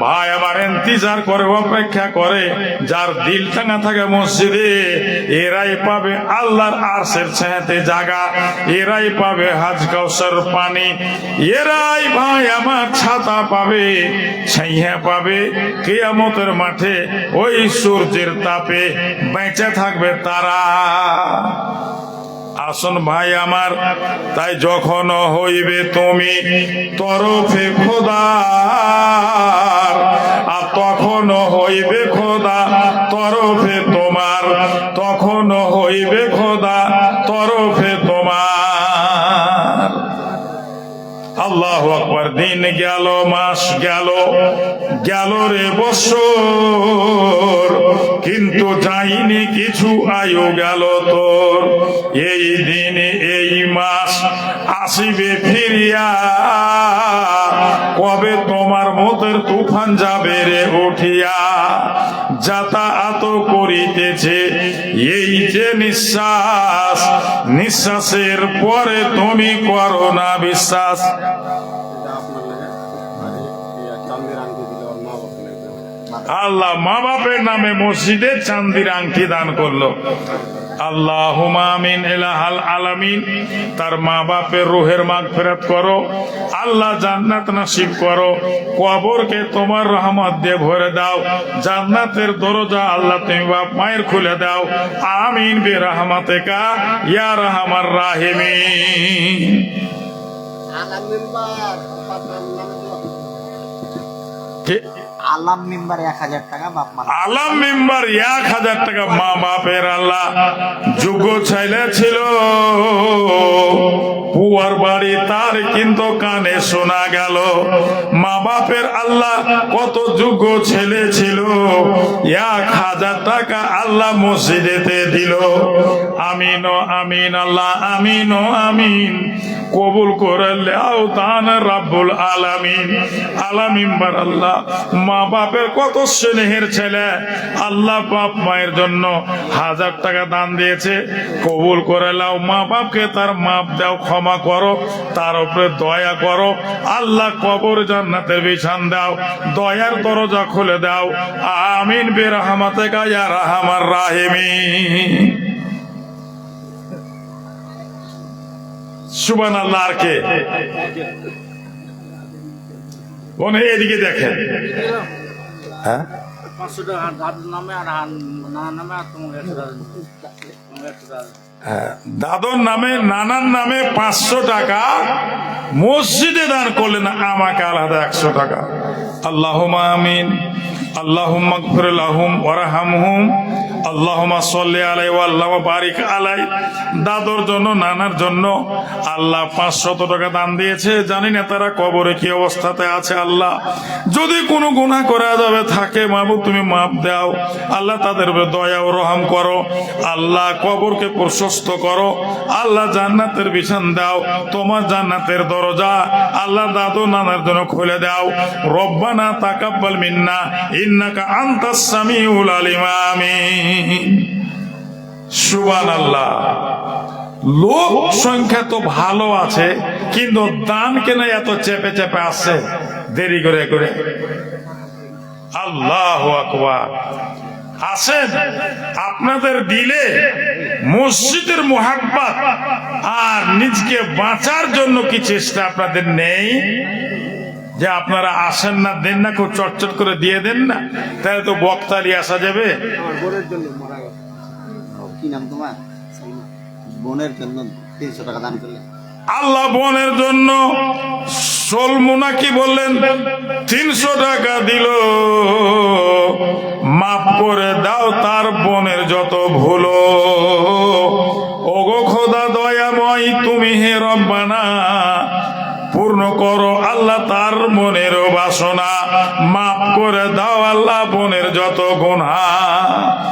A: ভাই আমার ইন্তজার করে, অপেক্ষা করে, যার দিল টাঙা থাকে মসজিদে, এরাই পাবে আল্লাহর আরশের ছায়াতে জায়গা, এরাই পাবে হাজ কাউসার পানি, এরাই ভাই আমার ছাতা পাবে, ছাইয়া পাবে কিয়ামতের মাঠে। ওই সূর্যের তাপে বেঁচে থাকবে তারা। আসুন ভাই আমার, তাই যখন হইবে তুমি তরফে খোদার, আর তখন হইবে খোদা তরফে তোমার, তখন হইবে খোদা তরফে তোমার। আল্লাহু আকবার। দিন গেল, মাস গেল, গেল রে বছর, কিন্তু যাইনি কিছু আয়ু গেল তোর। এই দিন এই মাস আসিবে ফিরিয়া, কবে তোমার মতের তুফান যাবে রে উঠিয়া। যাতায়াত করিতেছে এই যে নিঃশ্বাস, নিঃশ্বাসের পরে তুমি করো না বিশ্বাস। আল্লাহ মা বাপের নামে মসজিদে চান্দির আংটি দান করলো। আল্লাহুম্মা আমিন ইলাহাল আলামিন। তার মা বাপের রুহের মাগফিরাত করো আল্লাহ, জান্নাত নসিব করো, কবরকে তোমার রহমত দিয়ে ভরে দাও, জান্নাতের দরজা আল্লাহ তুমি বাপ মায়ের খুলে দাও। আমিন বিরহমাতিকা ইয়া রাহমার রাহিমিন।
B: আলাম মেম্বার বাপমার নামে দোয়া।
A: কে-
B: আলাম মেম্বার 1000 টাকা বাপমার।
A: আলাম মেম্বার 1000 টাকা। মা বাপের আল্লাহ যোগ্য ছেলে ছিল, পুয়ার বাড়ি তার কিন্তু কানে শোনা গেল। মা বাপের আল্লাহ কত যোগ্য ছেলে ছিল, 1000 টাকা আল্লাহ মসজিদেতে দিল। আমিন ও আমিন আল্লাহ, আমিন ও আমিন। কবুল করে লেও দান রাব্বুল আলামিন। আলামিনবার আল্লাহ মা বাপের কত স্নেহের ছেলে, আল্লাহ বাপ মায়ের জন্য 1000 টাকা দান দিয়েছে। কবুল করে লাও, মা বাপকে তার মাপ দাও, ক্ষমা করো, তার উপরে দয়া করো। আল্লাহ কবর জান্নাতের বিছান দাও, দয়ার দরজা খুলে দাও। আমিন বিরহমাতিকা ইয়া রাহমার রাহিমিন। সুবহানাল্লাহ। আর কে? এদিকে দেখেন। হ্যাঁ,
D: 500 টাকা দাদুর নামে আর নানার নামে, আর তোমার 100 টাকা।
A: দাদর নামে নানার নামে 500 টাকা মসজিদে দান করলেন, আমাকে আলাদা 100 টাকা। আল্লাহুম্মা আমিন। আল্লাহুম্মা গফির লাহুম ওয়ারহামহুম। আল্লাহুম্মা সাল্লি আলাইহি ওয়া আল্লাহুম্মা বারিক আলাইহি। দাদর জন্য নানার জন্য আল্লাহ 500 টাকা দান দিয়েছে। জানি না তারা কবরে কি অবস্থাতে আছে। আল্লাহ যদি কোনো গুনাহ করা যাবে থাকে, মাহবুব তুমি মাফ দাও। আল্লাহ তাদের উপরে দয়া ও রহম করো। আল্লাহ কবরকে প্রশস্ত করো। আল্লাহ জান্নাতের বিছান দাও, তোমার জান্নাতের দরজা আল্লাহ দাদু নানার জন্য খুলে দাও। রব্বানা তাকাব্বাল মিন্না ইন্নাকা আনতাস সামিউল আলিম। আমিন। সুবহানাল্লাহ। লোক সংখ্যা তো ভালো আছে, কিন্তু দান কেন এত চেপে চেপে আসছে দেরি করে করে? আল্লাহু আকবার। আসেন, আপনাদের দিলে মসজিদের মুহাব্বত আর নিজকে বাঁচার জন্য কি চেষ্টা আপনাদের নেই? যে আপনারা আসেন না, দেন না, খুব চটচট করে দিয়ে দেন না, তাহলে তো বক্তালি আসা যাবে।
F: আমার বোনের জন্য মারা গেছে।
B: কি নাম তোমার? বোনের জন্য 300 টাকা দান করলে।
A: আল্লাহ বোনের জন্য সলমুনা কি বললেন? 300 টাকা দিল। মাফ করে দাও তার বোনের যত ভুলো। ওগো খোদা দয়াময়, তুমি হে রব্বানা, পূর্ণ করো আল্লাহ তার মনের বাসনা। মাফ করে দাও আল্লাহ বোনের যত গুনাহ।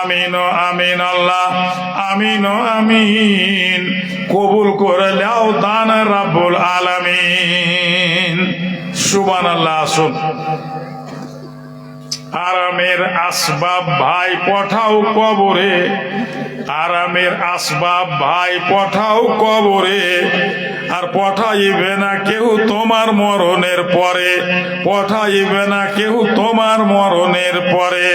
A: আমিন ও আমিন আল্লাহ, আমিন ও আমিন। কবুল করে দাও দান রাব্বুল আলামিন। সুবহানাল্লাহ। আসুন আরামের আসবাব ভাই পঠাও কবরে, আরামের আসবাব ভাই পঠাও কবরে, আর পঠাইবে না কেউ তোমার মরণের পরে, পঠাইবে না কেউ তোমার মরণের পরে।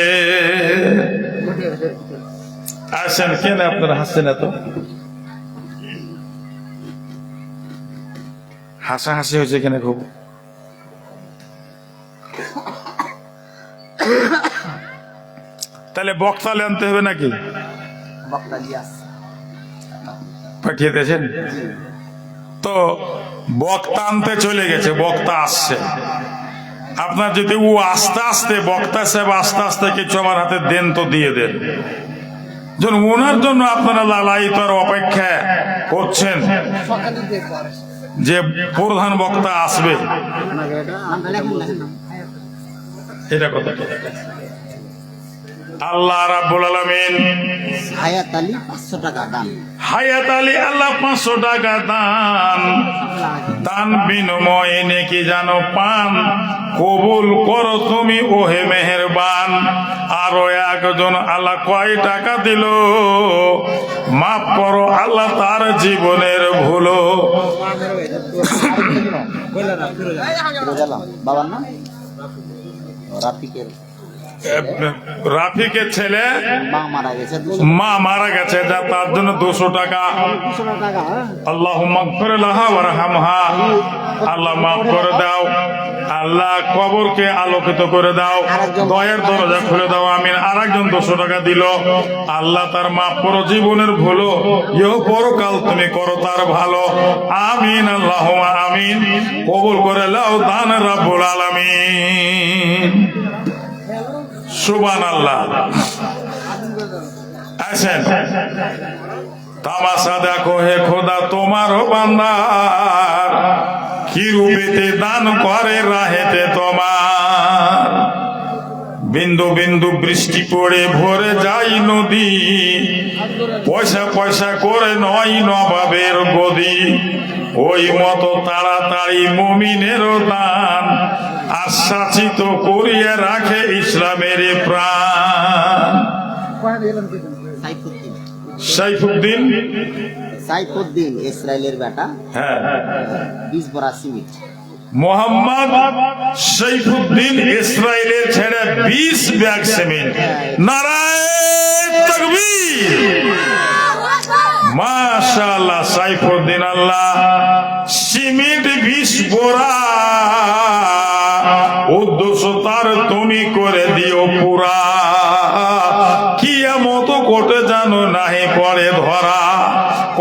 A: আসেন, কেন আপনারা হাসছেন এত? হাসাহাসি হয়েছে কেন খুব? তাহলে বক্তা আনতে হবে নাকি?
B: বক্তা জি আছে।
A: পাঠিয়ে দিয়েছেন তো, বক্তা আনতে চলে গেছে, বক্তা আসছে। আপনার যদি ও আস্তে আস্তে বক্তা সাহেব আস্তে আস্তে কিছু আমার হাতে দেন তো দিয়ে দেন, যেন ওনার জন্য আপনারা লালায়িত আর অপেক্ষা করছেন
E: সকালে দেখবার
A: যে প্রধান বক্তা আসবে। এটা কথা আল্লাহ রাব্বুল আলামিন
B: হায়াত আলী 500 টাকা দান।
A: হায়াত আলী আল্লাহ 500 টাকা দান, দান বিনিময়ে নেকি জানো পান, কবুল করো তুমি ওহে মেহেরবান। আরো একজন আল্লাহ কয় টাকা দিল, মাফ করো আল্লাহ তার জীবনের ভুলো।
B: বাবার নাম রাফিকের
A: রাফিকের ছেলে
B: মা মারা গেছে,
A: মা মারা গেছে, যা তার জন্য 200 টাকা। আল্লাহ মাগফির লাহা ওয়ারহামহা, আল্লাহ মাফ করে দাও, আল্লাহ কবরকে আলোকিত করে দাও, দয়ার দরজা খুলে দাও, আমিন। আর একজন 200 টাকা দিল, আল্লাহ তার মাফ করো, জীবনের ভুলো, ইহ পরকাল তুমি করো তার ভালো, আমিন। আল্লাহুম্মা আমিন, কবুল করে লাও দান রাব্বুল আলামিন। সুবহানাল্লাহ। আসেন, তামাশা দেখো হে খোদা তোমারও বান্দার, কি রূপেতে দান করে রাহেতে তোমার। বিন্দু বিন্দু বৃষ্টি পড়ে ভরে যায় নদী, পয়সা পয়সা করে নয় নবাবের গদি। ওই মতো তাড়াতাড়ি মুমিনেরও দান, আশ্বাসিত করিয়া রাখে ইসলামের প্রাণ।
B: সাইফুদ্দিন,
A: সাইফুদ্দিন,
B: সাইফুদ্দিন ইসরায়েলের বেটা,
A: হ্যাঁ,
B: 20 বড়া সিমেন্ট।
A: মোহাম্মদ সাইফুদ্দিন ইসরায়েলের ছেড়ে 20 ব্যাগ সিমেন্ট। নারায়ে তাকবীর, মাশাআল্লাহ। সাইফুদ্দিন আল্লাহ সিমেন্ট 20 বোরা, উদ্দেশ্য তার তুমি করে দিও পুরা। কিয়ামত কোটে জানো নাহি পড়ে ধরা,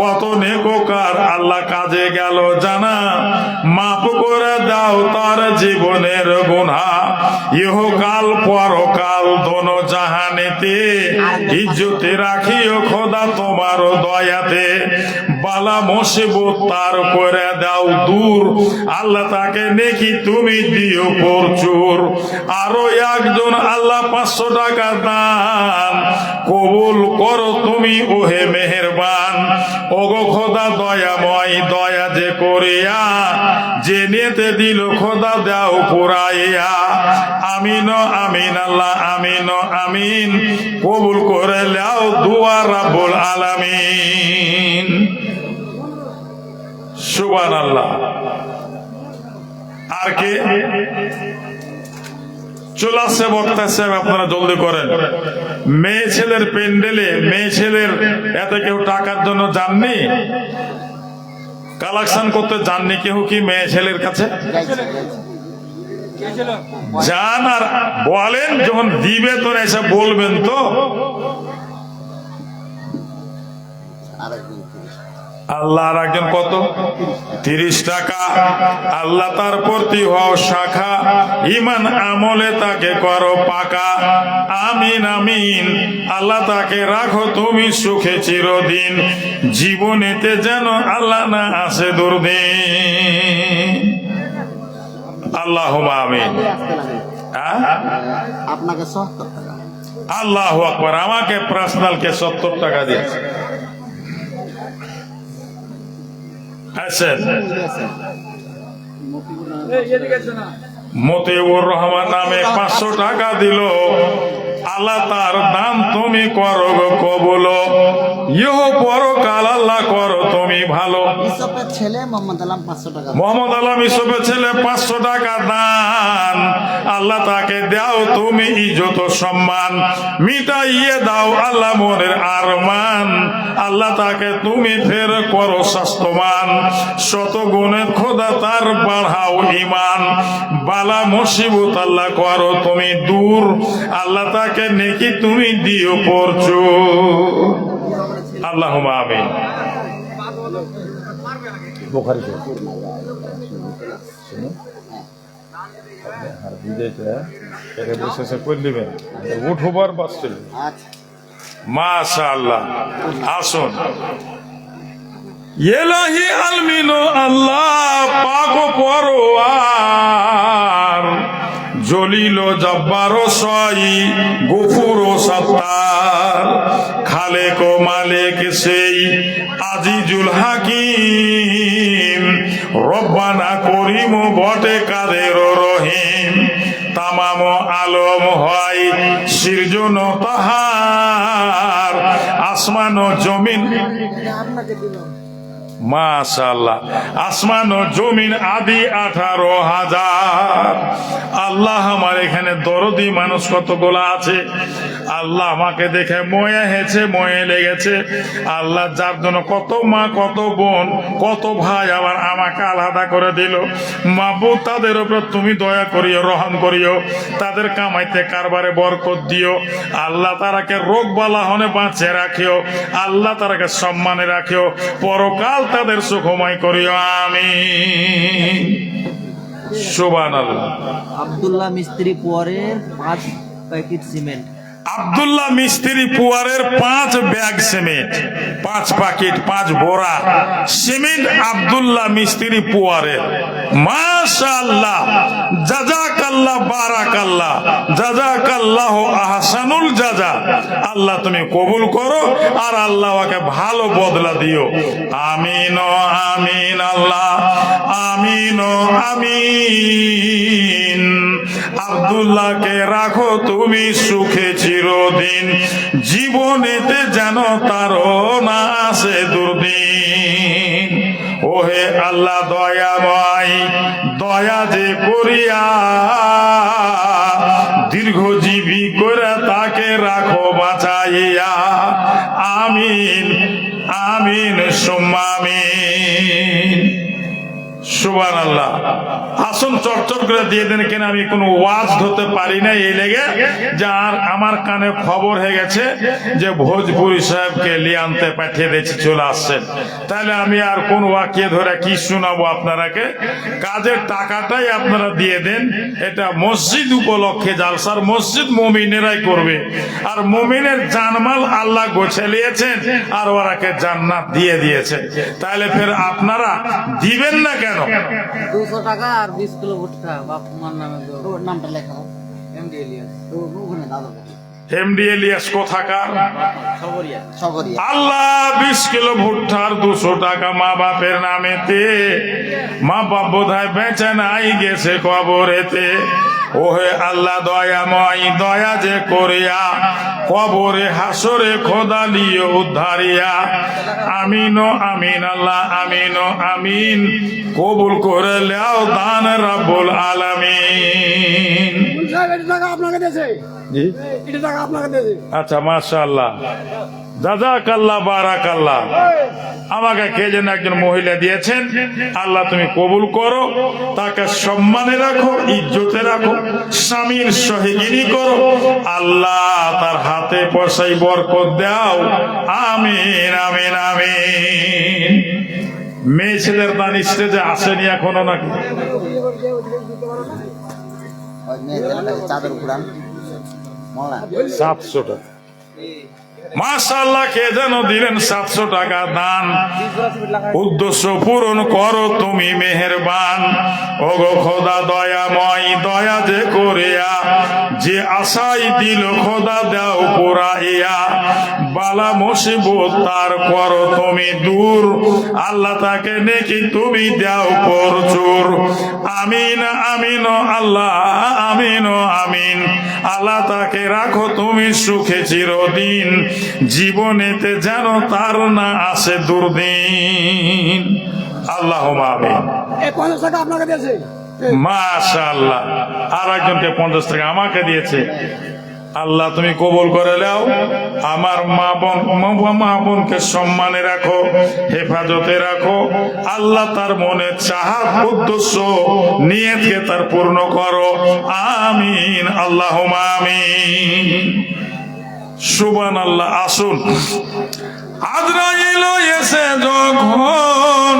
A: কত নেককার আল্লাহ কাজে গেল জানা, মাফ করে দাও তার জীবনের গুনাহ। ইহকাল পরকাল দোনো জাহানেতে, ইজ্জতে রাখিও খোদা তোমার দয়াতে। বালা মুসিবত তার করে দাও দূর, আল্লাহ তাকে নেকি তুমি দিও প্রচুর। আরো একজন আল্লাহ 500 টাকা দান, কবুল করো তুমি ওহে মেহেরবান। ওগো খোদা দয়াময়, দয়া যে করিয়া যে নিতে দিল খোদা দাও পুরাইয়া। আমিন আমিন আল্লাহ আমিন আমিন, কবুল করে লাও দুয়া রাব্বুল আলামিন। সুবহানাল্লাহ। আর কে চলে আসছে? বক্তা সাহেব আপনারা জলদি করেন। মেয়ে ছেলের প্যান্ডেলে মেয়ে ছেলের এতে কেউ টাকার জন্য যাননি, কালেকশন করতে যাননি কেউ কি মেয়ে ছেলের কাছে? যান আর বলেন, যখন দিবে তো এসে বলবেন তো। আল্লাহ আর একজন কত? 30 টাকা। আল্লাহ তার প্রতি হও শাখা, ইমান আমলে তাকে করো পাকা। আমিন আমিন, আল্লাহ তাকে রাখো তুমি সুখে চিরদিন, জীবনেতে যেন আল্লাহ না আসে দুর্দিন। আল্লাহুম্মা আমিন।
B: আপনাকে 70 টাকা।
A: আল্লাহু আকবার। আমাকে পার্সোনালকে 70 টাকা দিয়েছে। আসেন, মতিউর রহমান নামে 500 টাকা দিল। আল্লাহ তার দান তুমি করো গো কবুল, ইহ পরকাল আল্লাহ করো তুমি ভালো।
B: ইসপের ছেলে মোহাম্মদ আলম 500 টাকা।
A: মোহাম্মদ আলম ইসবের ছেলে 500 টাকা দান। আল্লাহ তাকে দাও তুমি ইজ্জত সম্মান, মিটাইয়ে দাও আল্লাহ মনের আরমান। আল্লাহ তাকে তুমি ফের করো স্বাস্থ্যবান, শত গুণে খোদা তার বাড়াও ইমান। বালা মুসিবত আল্লাহ করো তুমি দূর, আল্লাহ তাকে নেকি তুমি দিও পরচু। আল্লাহুম্মা আমিন। বুখারী উঠবার পাচ্ছিল।
B: আচ্ছা,
A: মাশাআল্লাহ। আসুন, ইলাহি আলমিনো আল্লাহ পাক পরওয়ার, জলিল জব্বার সই গফুর সত্তার, খালেক ও মালিক সেই আজিজুল হাকিম, রব্বানা করিম বটে কাদের রহিম। তামাম আলম হয় সৃজন তাহার, আসমান ও জমিন
E: আপনাকে দিলাম।
A: মাশাআল্লাহ, আসমান ও জমিন আদি 18,000। আল্লাহ আমার এখানে দরদি মানুষ কতগুলো আছে, আল্লাহ আমাকে দেখে ময়ে হেছে ময়ে লেগেছে। আল্লাহ যার জন্য কত মা কত বোন কত ভাই আবার আমাকে আলাদা করে দিল। মাবুদ তাদের উপর তুমি দয়া করিও, রহম করিও, তাদের কামাইতে কারবারে বরকত দিও। আল্লাহ তারাকে রোগ বালাহনে বাঁচিয়ে রাখিও, আল্লাহ তারাকে সম্মানে রাখিও, পরকাল তাদের সুখময় করিও। আমিন। সুবহানাল্লাহ।
C: আব্দুল্লাহ মিস্ত্রি পুয়ারের 5 প্যাকেট সিমেন্ট।
A: আব্দুল্লাহ মিস্ত্রি পুয়ারের 5 ব্যাগ সিমেন্ট, 5 প্যাকেট 5 বোরা সিমেন্ট আব্দুল্লাহ মিস্ত্রি পুয়ারের। মাশাআল্লাহ, জাযাকাল্লাহ, বারাকাল্লাহ, জাযাকাল্লাহ আহসানুল জাযা। আল্লাহ তুমি কবুল করো আর আল্লাহ ওকে ভালো বদলা দিও। আমিন ও আমিন। আল্লাহ আমিন ও আমিন। আব্দুল্লাহকে রাখো তুমি সুখে চিরদিন, জীবনেতে যেন তারও না আসে দুর্দিন। ওহে আল্লাহ দয়াময়, দয়া যে করিয়া দীর্ঘজীবী করে তাকে রাখো বাঁচাইয়া। আমিন আমিন সুম্মা আমিন। সুবহানাল্লাহ। আসুন চটচট করে দিয়ে দেন, কেন আমি কোনো ওয়াজ ধরতে পারি না এই লেগে, যার আমার কানে খবর হয়ে গেছে যে ভোজপুরি সাহেবকে লিয়ে আনতে পাঠিয়ে দিয়েছে, চলে আসছেন। তাহলে আমি আর কোন ওয়াকিয়ে ধরে কি শোনাবো আপনারাকে? কাজের টাকাটাই আপনারা দিয়ে দেন। এটা মসজিদ উপলক্ষে জালসার, মসজিদ মুমিনেরাই করবে, আর মুমিনের জানমাল আল্লাহ গোছে নিয়েছেন আর ওরাকে জান্নাত দিয়ে দিয়েছেন। তাহলে ফের আপনারা দিবেন না কেন?
D: 200 টাকা আর 20 কিলো ভুট্টা বাপ মার নামে দেবো।
B: ওর নামটা লেখা হোক।
D: এমডি ইলিয়াস
B: তো ওখানে দাদা বলে।
A: এমডি ইলিয়াস কোথাকার?
D: খবরিয়া।
B: সগরিয়া।
A: আল্লাহ 20 কিলো ভুট্টার 200 টাকা মা বাপের নামেতে। মা বাপ বোধহয় বেঁচে নাই, গেছে কবরেতে। ওহে আল্লাহ দয়াময়, দয়া যে করিয়া কবরে হাসরে খোদা লিও উদ্ধারিয়া। আমিন ও আমিন। আল্লাহ আমিন ও আমিন। কবুল করে লেও দান রাব্বুল আলামিন।
E: টাকা আপনাকে দিয়েছে,
A: জি,
E: এটা টাকা আপনাকে দিয়েছে।
A: আচ্ছা, মাশাআল্লাহ, জাযাকাল্লাহ, বারাকাল্লাহ। আমাকে কে যেন একজন মহিলা দিয়েছেন, আল্লাহ তুমি কবুল করো, তাকে সম্মানে রাখো, ইজ্জতে রাখো, স্বামীর সহযোগী করো। আল্লাহ তার হাতে পয়সায় বরকত দাও। আমিন আমিন আমিন। মেয়ে ছেলের দান স্টেজে আসেনি এখনো নাকি?
B: ওই মেয়েদের চাদর কুরান মোলা
A: 700 টাকা। মাশাআল্লাহ, কে যেন দিলেন 700 টাকা দান। উদ্দেশ্য পূরণ করো তুমি মেহেরবান। ওগো খোদা দয়াময়, দয়া যে করিয়া যে আশাই দিল খোদা দাও পুরাইয়া, বালা মুসিবত তার করো তুমি দূর, আল্লাহ তাকে নেকি তুমি দাও প্রচুর। আমিন আমিন ও আল্লাহ আমিন ও আমিন, আল্লাহ তাকে রাখো তুমি সুখে চিরদিন, জীবনেতে যেন তার না আসে দুর্দিন। আল্লাহুম্মা আমিন।
E: এই 50 টাকা আপনাকে দিয়েছে।
A: মাশাআল্লাহ, আর একজনকে 50 টাকা আমাকে দিয়েছে। আল্লাহ তুমি কবুল করে নাও, আমার মা বোনকে সম্মানে রাখো, হেফাজতে রাখো। আল্লাহ তার মনে চাহাত উদ্দেশ্য নিয়তকে তার পূর্ণ করো। আমিন আল্লাহুম্মা আমিন। সুবহানাল্লাহ। আসুন, আজরাইল এসে যখন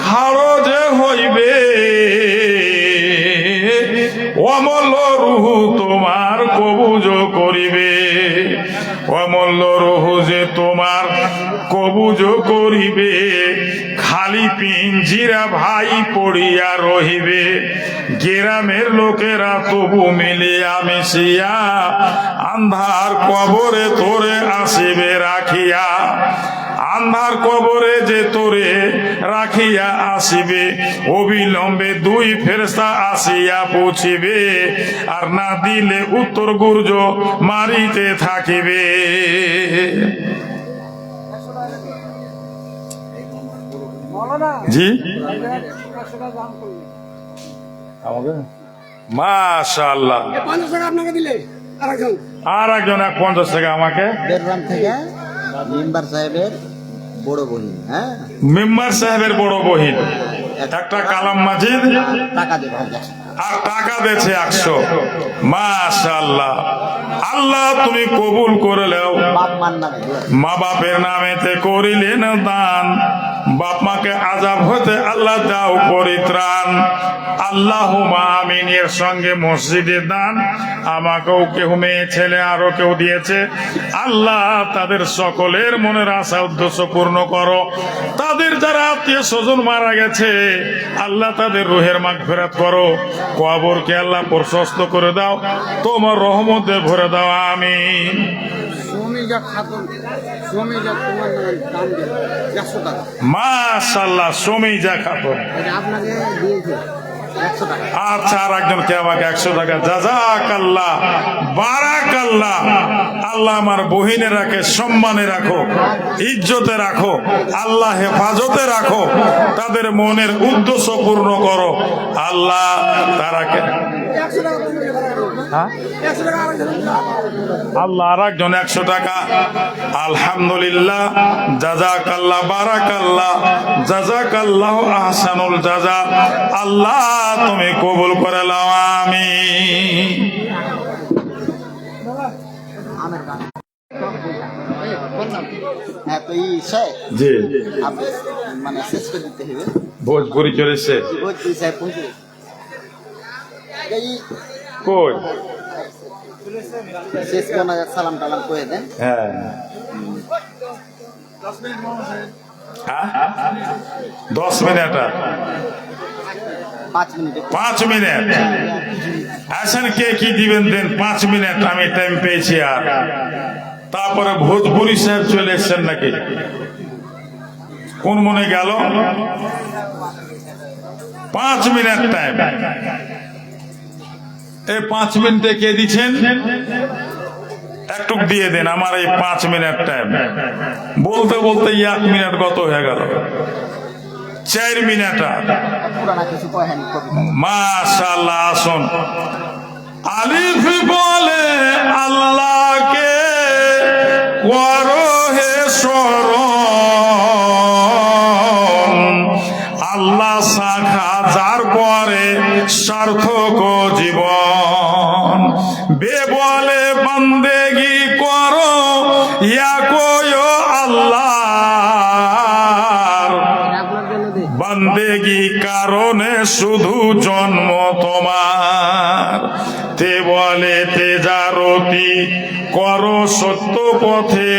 A: খারজ হইবে, অমূল্য রূহ তোমার কবুজ করিবে, অমূল্য রূহ যে তোমার কবুজ করিবে, খালি পিঞ্জিরা ভাই পড়িয়া রহিবে। গ্রামের লোকেরা তবু মিলিয়া মিশিয়া, আন্ধার কবরে তোরে আসিবে রাখিয়া, আন্ধার কবরে যে তোরে রাখিয়া আসিবে, অবিলম্বে দুই ফেরেশতা আসিয়া পৌঁছিবে, আর না দিলে উত্তর গুর্জ মারিতে থাকিবে। জি মাশাআল্লাহ।
E: 50 টাকা আপনাকে দিলে আরেকজন।
A: আর একজন 50 টাকা আমাকে।
B: বেরগ্রাম থেকে মেম্বার সাহেবের বড় বোন, হ্যাঁ,
A: মেম্বার সাহেবের বড় বহিন একটা কালাম মাজিদ
B: টাকা দেবে 100
A: আর টাকা দিয়েছে 100। মাশাআল্লাহ, আল্লাহ তুমি কবুল করে নাও।
B: বাপ মান নামে
A: মা বাপের নামেতে করিলেন দান, বাপ মাকে আযাব হতে আল্লাহ দাও পরিত্রাণ। আল্লাহুম্মা আমিন। এর সঙ্গে মসজিদে দান, আমাকেও কেউ মেয়ে ছেলে আরো কেউ দিয়েছে। আল্লাহ তাদের সকলের মনের আশা উদ্দেশ্য পূর্ণ করো। তাদের যারা আত্মীয় স্বজন মারা গেছে, আল্লাহ তাদের রুহের মাগফিরাত করো। কবরকে আল্লাহ প্রশস্ত করে দাও, তোমার রহমতে ভরে দাও। আমিন।
E: শ্রমিকা খাতুন, শ্রমিকা তোমার দাম দিল 100 টাকা।
A: মাশাআল্লাহ, সমীজা খাতুন।
E: এটা আপনাকে দিয়েছে 100 টাকা।
A: আচ্ছা, আর একজনকে আমাকে 100 টাকা। জাযাকাল্লাহ, বারাকাল্লাহ। আল্লাহ আমার বহিনেরাকে সম্মানে রাখো, ইজ্জতে রাখো, আল্লাহ হেফাজতে রাখো, তাদের মনের উদ্দেশ্য পূর্ণ করো। আল্লাহ তারাকে
E: 100 টাকা তোমাকে দিলাম।
A: হ্যাঁ
E: 100 টাকা আরেকজন।
A: আল্লাহ আর একজন 100 টাকা। আলহামদুলিল্লাহ, জাযাকাল্লাহ, বারাকাল্লাহ, জাযাকাল্লাহ আহসানুল জাযা। আল্লাহ তুমি কবুল করে নাও। আমিন।
B: হ্যাঁ, তো এই শেখ
A: জি,
B: আপনি মানে শেষ করে দিতে হবে।
A: ভোজপুরি চলেছে
B: ওই দুই সাহেব পৌঁছে এই
A: কই?
B: শেষ কোনা সালাম টালাম করে দেন।
A: হ্যাঁ, 10 মিনিট,
B: 5 মিনিটে
A: 5 মিনিট। আসেন, কে কি দিবেন দেন। 5 মিনিট আমি টাইম পেয়েছি। আর তারপরে ভোজপুরি সাহেব চলে এসছেন নাকি? কোন মনে গেল? 5 মিনিট টাইম। এই 5 মিনিটে কে দিচ্ছেন? একটু দিয়ে দেন আমার এই 5 মিনিট টাইম। বলতে বলতে 1 মিনিট গত হয়ে গেল। 4 মিনিট।
B: পুরানা কিছু কহেন কবিতা।
A: মাশাআল্লাহ। আসুন, আলিফ বলে আল্লাহকে করো হে শরণ, আল্লাহ শাখা যার করে সার্থক জীবন। বে বলে বন্দেগি করো ইয়া কয়ো আল্লাহ, বন্দেগি কারণে শুধু জন্ম তোমার। তে বলে তেজারতি করো সত্য পথে,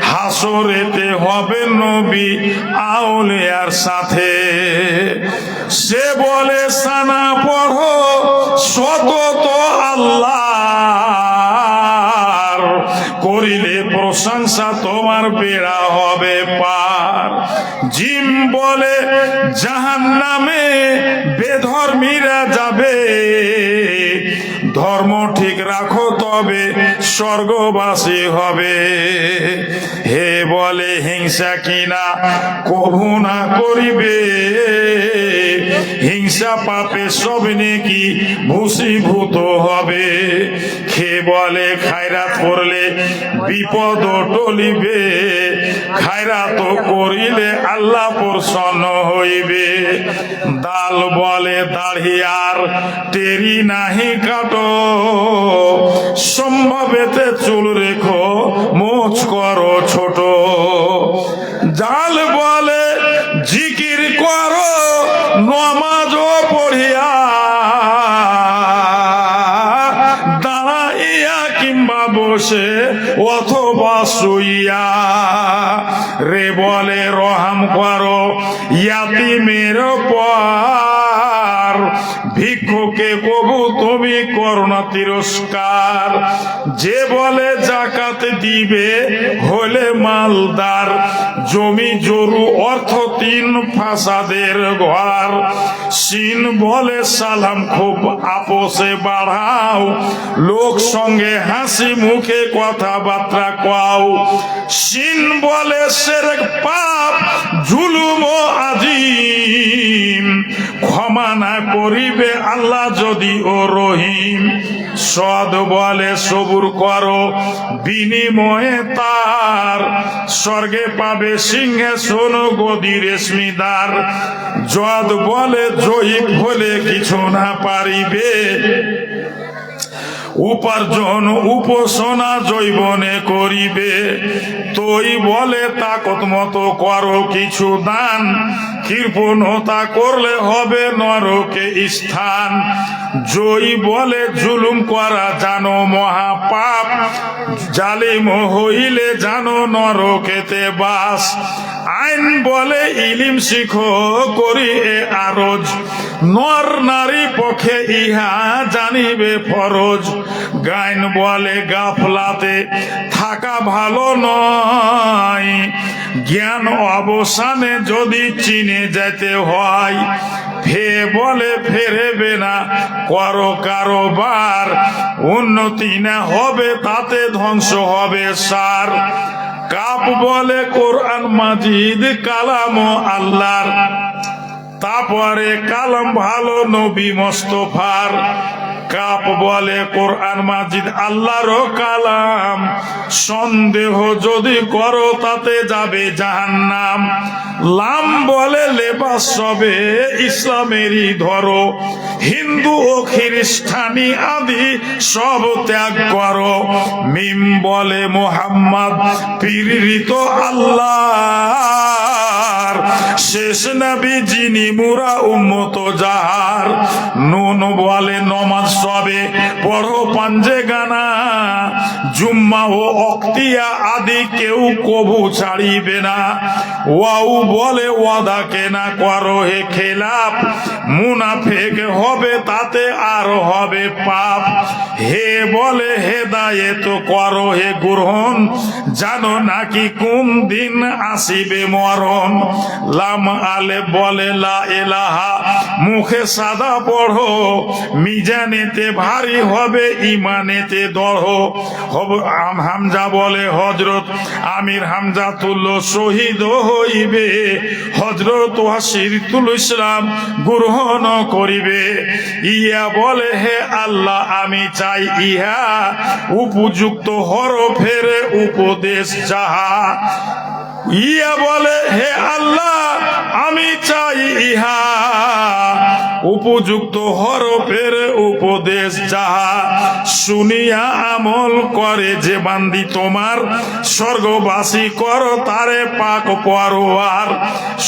A: হাসরেতে হবে নবী আউলিয়ার সাথে। সে বলে সানা পড়ো সতত আল্লাহর, করিলে প্রশংসা তোমার বেড়া হবে পার। জিম বলে জাহান্নামে বেধর্মীরা যাবে, ধর্ম ঠিক রাখো তবে স্বর্গবাসী হবে। হে বলে হিংসা কিনা কভু না করিবে, হিংসা পাপে সব নেকি ভূষীভূত হবে। খে বলে খায়রাত করলে বিপদ টলিবে, খায়রাত করিলে আল্লাহ প্রসন্ন হইবে। দাল বলে দাড়ি আর টেরি নাহি কাটো, সম্ভবেতে চুল রেখো মোচ করো ছোট। জাল বলে জিকির করো নমাজ পড়িয়া, দাঁড়াইয়া কিংবা বসে অথবা শুইয়া। রে বলে রহাম করো ইয়াতিমের পর, ভিক্ষুকে কবু তুমি করো না তিরস্কার। যে বলে জাকাত দিবে হলে মালদার, জমি জরু অর্থ তিন ফাসাদের ঘর। সিন বলে সালাম খুব আপোষে বাড়াও, লোক সঙ্গে হাসি মুখে কথাবার্তা কও। সিন বলে সেরেক পাপ জুলুম ও আজিম, ক্ষমা না করিবে আল্লাহ যদি ও রহিম। সদ বলে সবুর করো বিনিময়ে তার, স্বর্গে পাবে সিংহাসন গদি রেশমিদার। জদ বলে জয়ীব হলে কিছু না পারিবে, উপার্জন উপাসনা জৈবনে করিবে। তুই বলে তাকত মতো করো কিছু দান, কৃপণতা করলে হবে নরকে স্থান। জয়ী বলে জুলুম করা জানো মহাপাপ, জালিম হইলে জানো নরকেতে বাস। আইন বলে ইলিম শিখো করি এ আরজ, নর নারী পক্ষে ইহা জানিবে ফরজ। গাইন বলে গাফলাতে থাকা ভালো নয়, জ্ঞান অবসানে যদি চিনে যেতে হয়। ফে বলে ফেরেবে না করো কারোবার, উন্নতি না হবে তাতে ধ্বংস হবে সার। কাপ বলে কোরআন মাজিদ কালাম আল্লাহর, তারপরে কালাম ভালো নবী মোস্তফার। কাপ বলে কোরআন মাজিদ আল্লাহর কালাম, সন্দেহ যদি করো তাতে যাবে জাহান্নাম। লাম বলে লেবাস সবে ইসলামেরই ধরো, হিন্দু ও খ্রিস্টানি আদি সব ত্যাগ করো। মিম বলে মোহাম্মদ প্রেরিত আল্লাহর, শেষ নবী যিনি মুরা উম্মত যাহার। নুন বলে নমাজ সবে পড়ো পাঞ্জে গানা, জুম্মা ও অক্তিয়া আদি কেউ কবু ছাড়িবে না। ওয়াউ বলে ওয়াদা কেনা করো হে খেলাপ, মুনাফেক হবে তাতে আর হবে পাপ। হে বলে হেদায়েত করো হে গ্রহণ, জানো নাকি কোন দিন আসিবে মরণ। লাম আলে বলে লা ইলাহা, মুখে সাদা পড়ো, মিজানেতে ভারী হবে ইমানেতে দড়ো। হামজা বলে হজরত আমির হামজা তুল্য শহীদ হইবে, হজরত ওয়াসিরতুল ইসলাম গ্রহণ করিবে। ইয়া বলে হে আল্লাহ আমি চাই ইহা, উপযুক্ত হরফের উপদেশ যাহা। ইয়া বলে হে আল্লাহ আমি চাই ইহা, উপযুক্ত হরফের উপদেশ যাহা। শুনিয়া আমল করে যে বান্দি তোমার, স্বর্গবাসী করো তারে পাক পরওয়ার।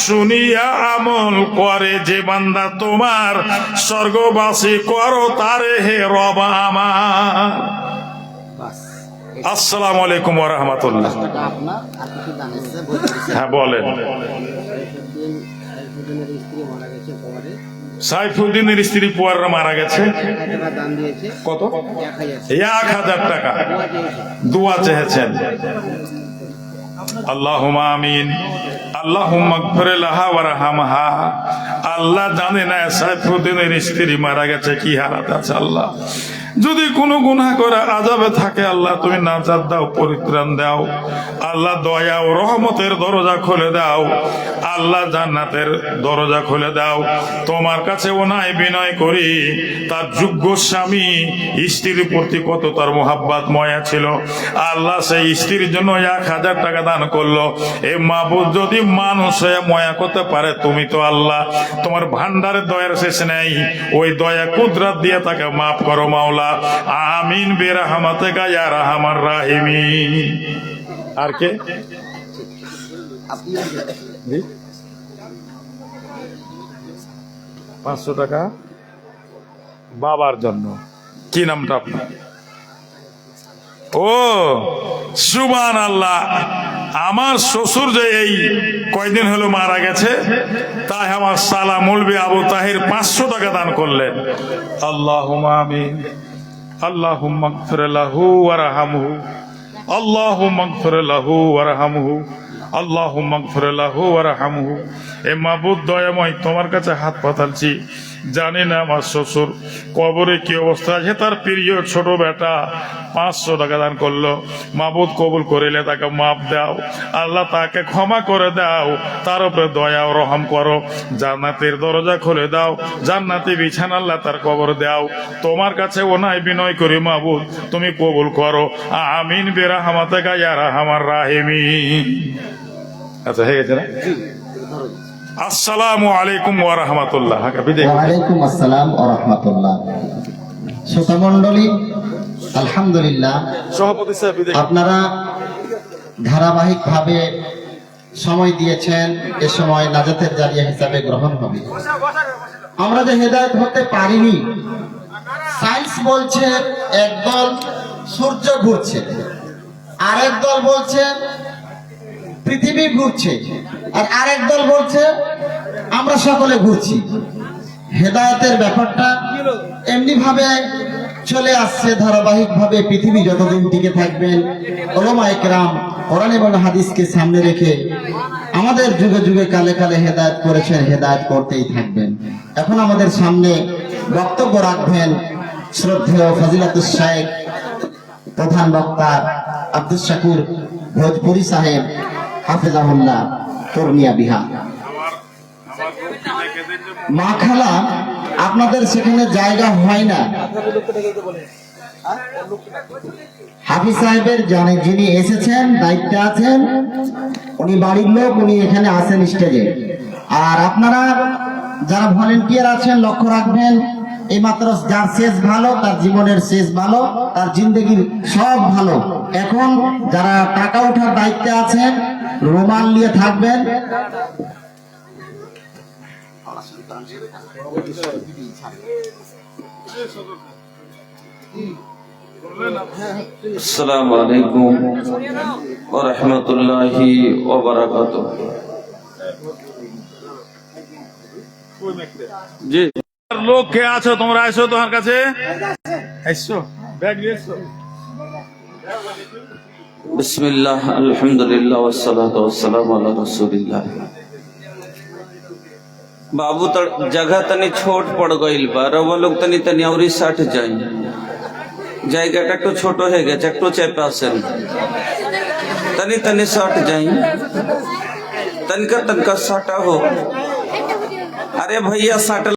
A: শুনিয়া আমল করে যে বান্দা তোমার, স্বর্গবাসী করো তারে হে রব আমার।
B: বাস
A: আসসালামু আলাইকুম ওয়া রাহমাতুল্লাহ।
B: এটা আপনার আর কিছু জানিয়েছে বলতে
A: হ্যাঁ বলেন।
E: সাইফুদ্দিনের স্ত্রী মারা গেছে পরে
A: সাইফুদ্দিনের স্ত্রী পুয়াররা মারা গেছে,
B: টাকা দান দিয়েছে
A: কত?
B: 1000
A: 1000 টাকা দোয়া চেয়েছেন। আল্লাহুম্মা আমিন। আল্লাহুম্মা গফির লাহা ওয়ারহামহা। আল্লাহ জানে না সাইফুদ্দিনের স্ত্রী মারা গেছে কি হালাত আছে। আল্লাহ যদি কোনো গুনাহ করে আযাবে থাকে আল্লাহ তুমি নাজাত দাও, পরিত্রাণ দাও। আল্লাহ দয়া ও রহমতের দরজা খুলে দাও। আল্লাহ জান্নাতের দরজা খুলে দাও। তোমার কাছে ওনায় বিনয় করি, তার যোগ্য স্বামী স্ত্রীর প্রতি কত তার মোহাব্বত ময়া ছিল। আল্লাহ সেই স্ত্রীর জন্য 1000 টাকা দান করলো। এ মাবুদ যদি মানুষ হয়ে ময়া করতে পারে, তুমি তো আল্লাহ, তোমার ভান্ডারের দয়ার শেষ নেই। ওই দয়া কুদরত দিয়ে তাকে মাফ করো মাওলা। আমিন বিরহমাতিকা ইয়া আরহামার রাহিমিন। আর কে?
B: আপনি
A: 500 টাকা বাবার জন্য। কি নামটা আপনার? ও সুবহানাল্লাহ। আমার শ্বশুর যে এই কয়দিন হলো মারা গেছে, তাই আমার সালা মৌলবি আবু তাহির 500 টাকা দান করলেন। আল্লাহুম্মা আমিন। আল্লাহুম্মা গফির লাহু ওয়ারহামহু। আল্লাহুম্মা গফির লাহু ওয়ারহামহু। আল্লাহুম্মা গফির লাহু ওয়ারহামহু। এ মাবুদ দয়াময়, তোমার কাছে হাত পাতালছি। জানি না আমার শ্বশুর কবরে কি অবস্থা আছে। তার প্রিয় ছোট বেটা 500 টাকা দান করলো। মাবুদ কবুল করিলে তাকে মাফ দাও। আল্লাহ তাকে ক্ষমা করে দাও। তার উপরে দয়া ও রহম করো। জান্নাতের দরজা খুলে দাও। জান্নাতি বিছানা আল্লাহ তার কবর দাও। তোমার কাছে ওনায় বিনয় করি মাবুদ, তুমি কবুল করো। আমিন বিরহমাতিকা ইয়া আরহামার রাহিমিন। আচ্ছা হয়ে গেছে না? আসসালামু আলাইকুম ওয়া রাহমাতুল্লাহ।
B: ওয়ালাইকুম আসসালাম ওয়া রাহমাতুল্লাহ। শ্রোতা মণ্ডলী, আলহামদুলিল্লাহ
A: সভাপতি সাহেব বিদায়।
B: আপনারা ধারাবাহিকভাবে সময় দিয়েছেন। এ সময় নাজাতের জারিয়া হিসাবে গ্রহণ হবে। আমরা যে হেদায়েত হতে পারিনি, সায়েন্স বলছে একদল সূর্য ঘুরছে, আরেক দল বলছে পৃথিবী ঘুরছে, আর আরেক দল বলছে আমরা সকলে ঘুরছি। হেদায়েতের ব্যাপারটা এমনি ভাবে চলে আসছে ধারাবাহিক ভাবে। পৃথিবী যতদিন টিকে থাকবেন, উলামায়ে কেরাম কোরআন এবং হাদিসকে সামনে রেখে আমাদের যুগে যুগে কালে কালে হেদায়েত করেছেন, হেদায়েত করতেই থাকবেন। এখন আমাদের সামনে বক্তব্য রাখবেন শ্রদ্ধেয় ফজিলাতুল শাইখ প্রধান বক্তা আব্দুল শাকুর ভোজপুরি সাহেব হাফেজাহুল্লাহ, পূর্ণিয়া বিহার। মা খালা, আপনাদের সেখানে জায়গা হয় না। হাফিজ সাহেবের যিনি এসেছেন, দায়িত্বে আছেন, উনি বাড়ির লোক, উনি এখানে আসেন স্টেজে। আর আপনারা যারা ভলেন্টিয়ার আছেন লক্ষ্য রাখবেন, এইমাত্র যার শেষ ভালো তার জীবনের শেষ ভালো, তার জিন্দগির সব ভালো। এখন যারা টাকা ওঠার দায়িত্বে আছেন রুমাল নিয়ে থাকবেন।
G: আসসালামু আলাইকুম ওয়া রাহমাতুল্লাহি ওয়া বারাকাতুহু। জি
A: লোক কে আছো তোমরা? আইসো তোমার কাছে, আইসো, ব্যাগ নিয়ে এসো।
G: बिस्मिल्लाह अल्हम्दुलिल्लाह वस्सलातु वस्सलामु अला रसूलिल्लाह। बाबू जगह तनी छोट पड़ गईल बा, रवा लोग तनी तनी औरी 60 जाई। জায়গাটা একটু ছোট হয়ে গেছে, একটু চেপে আসেন। तनी तनी 60 जाई, तनका तनका 60 हो। अरे भैया 60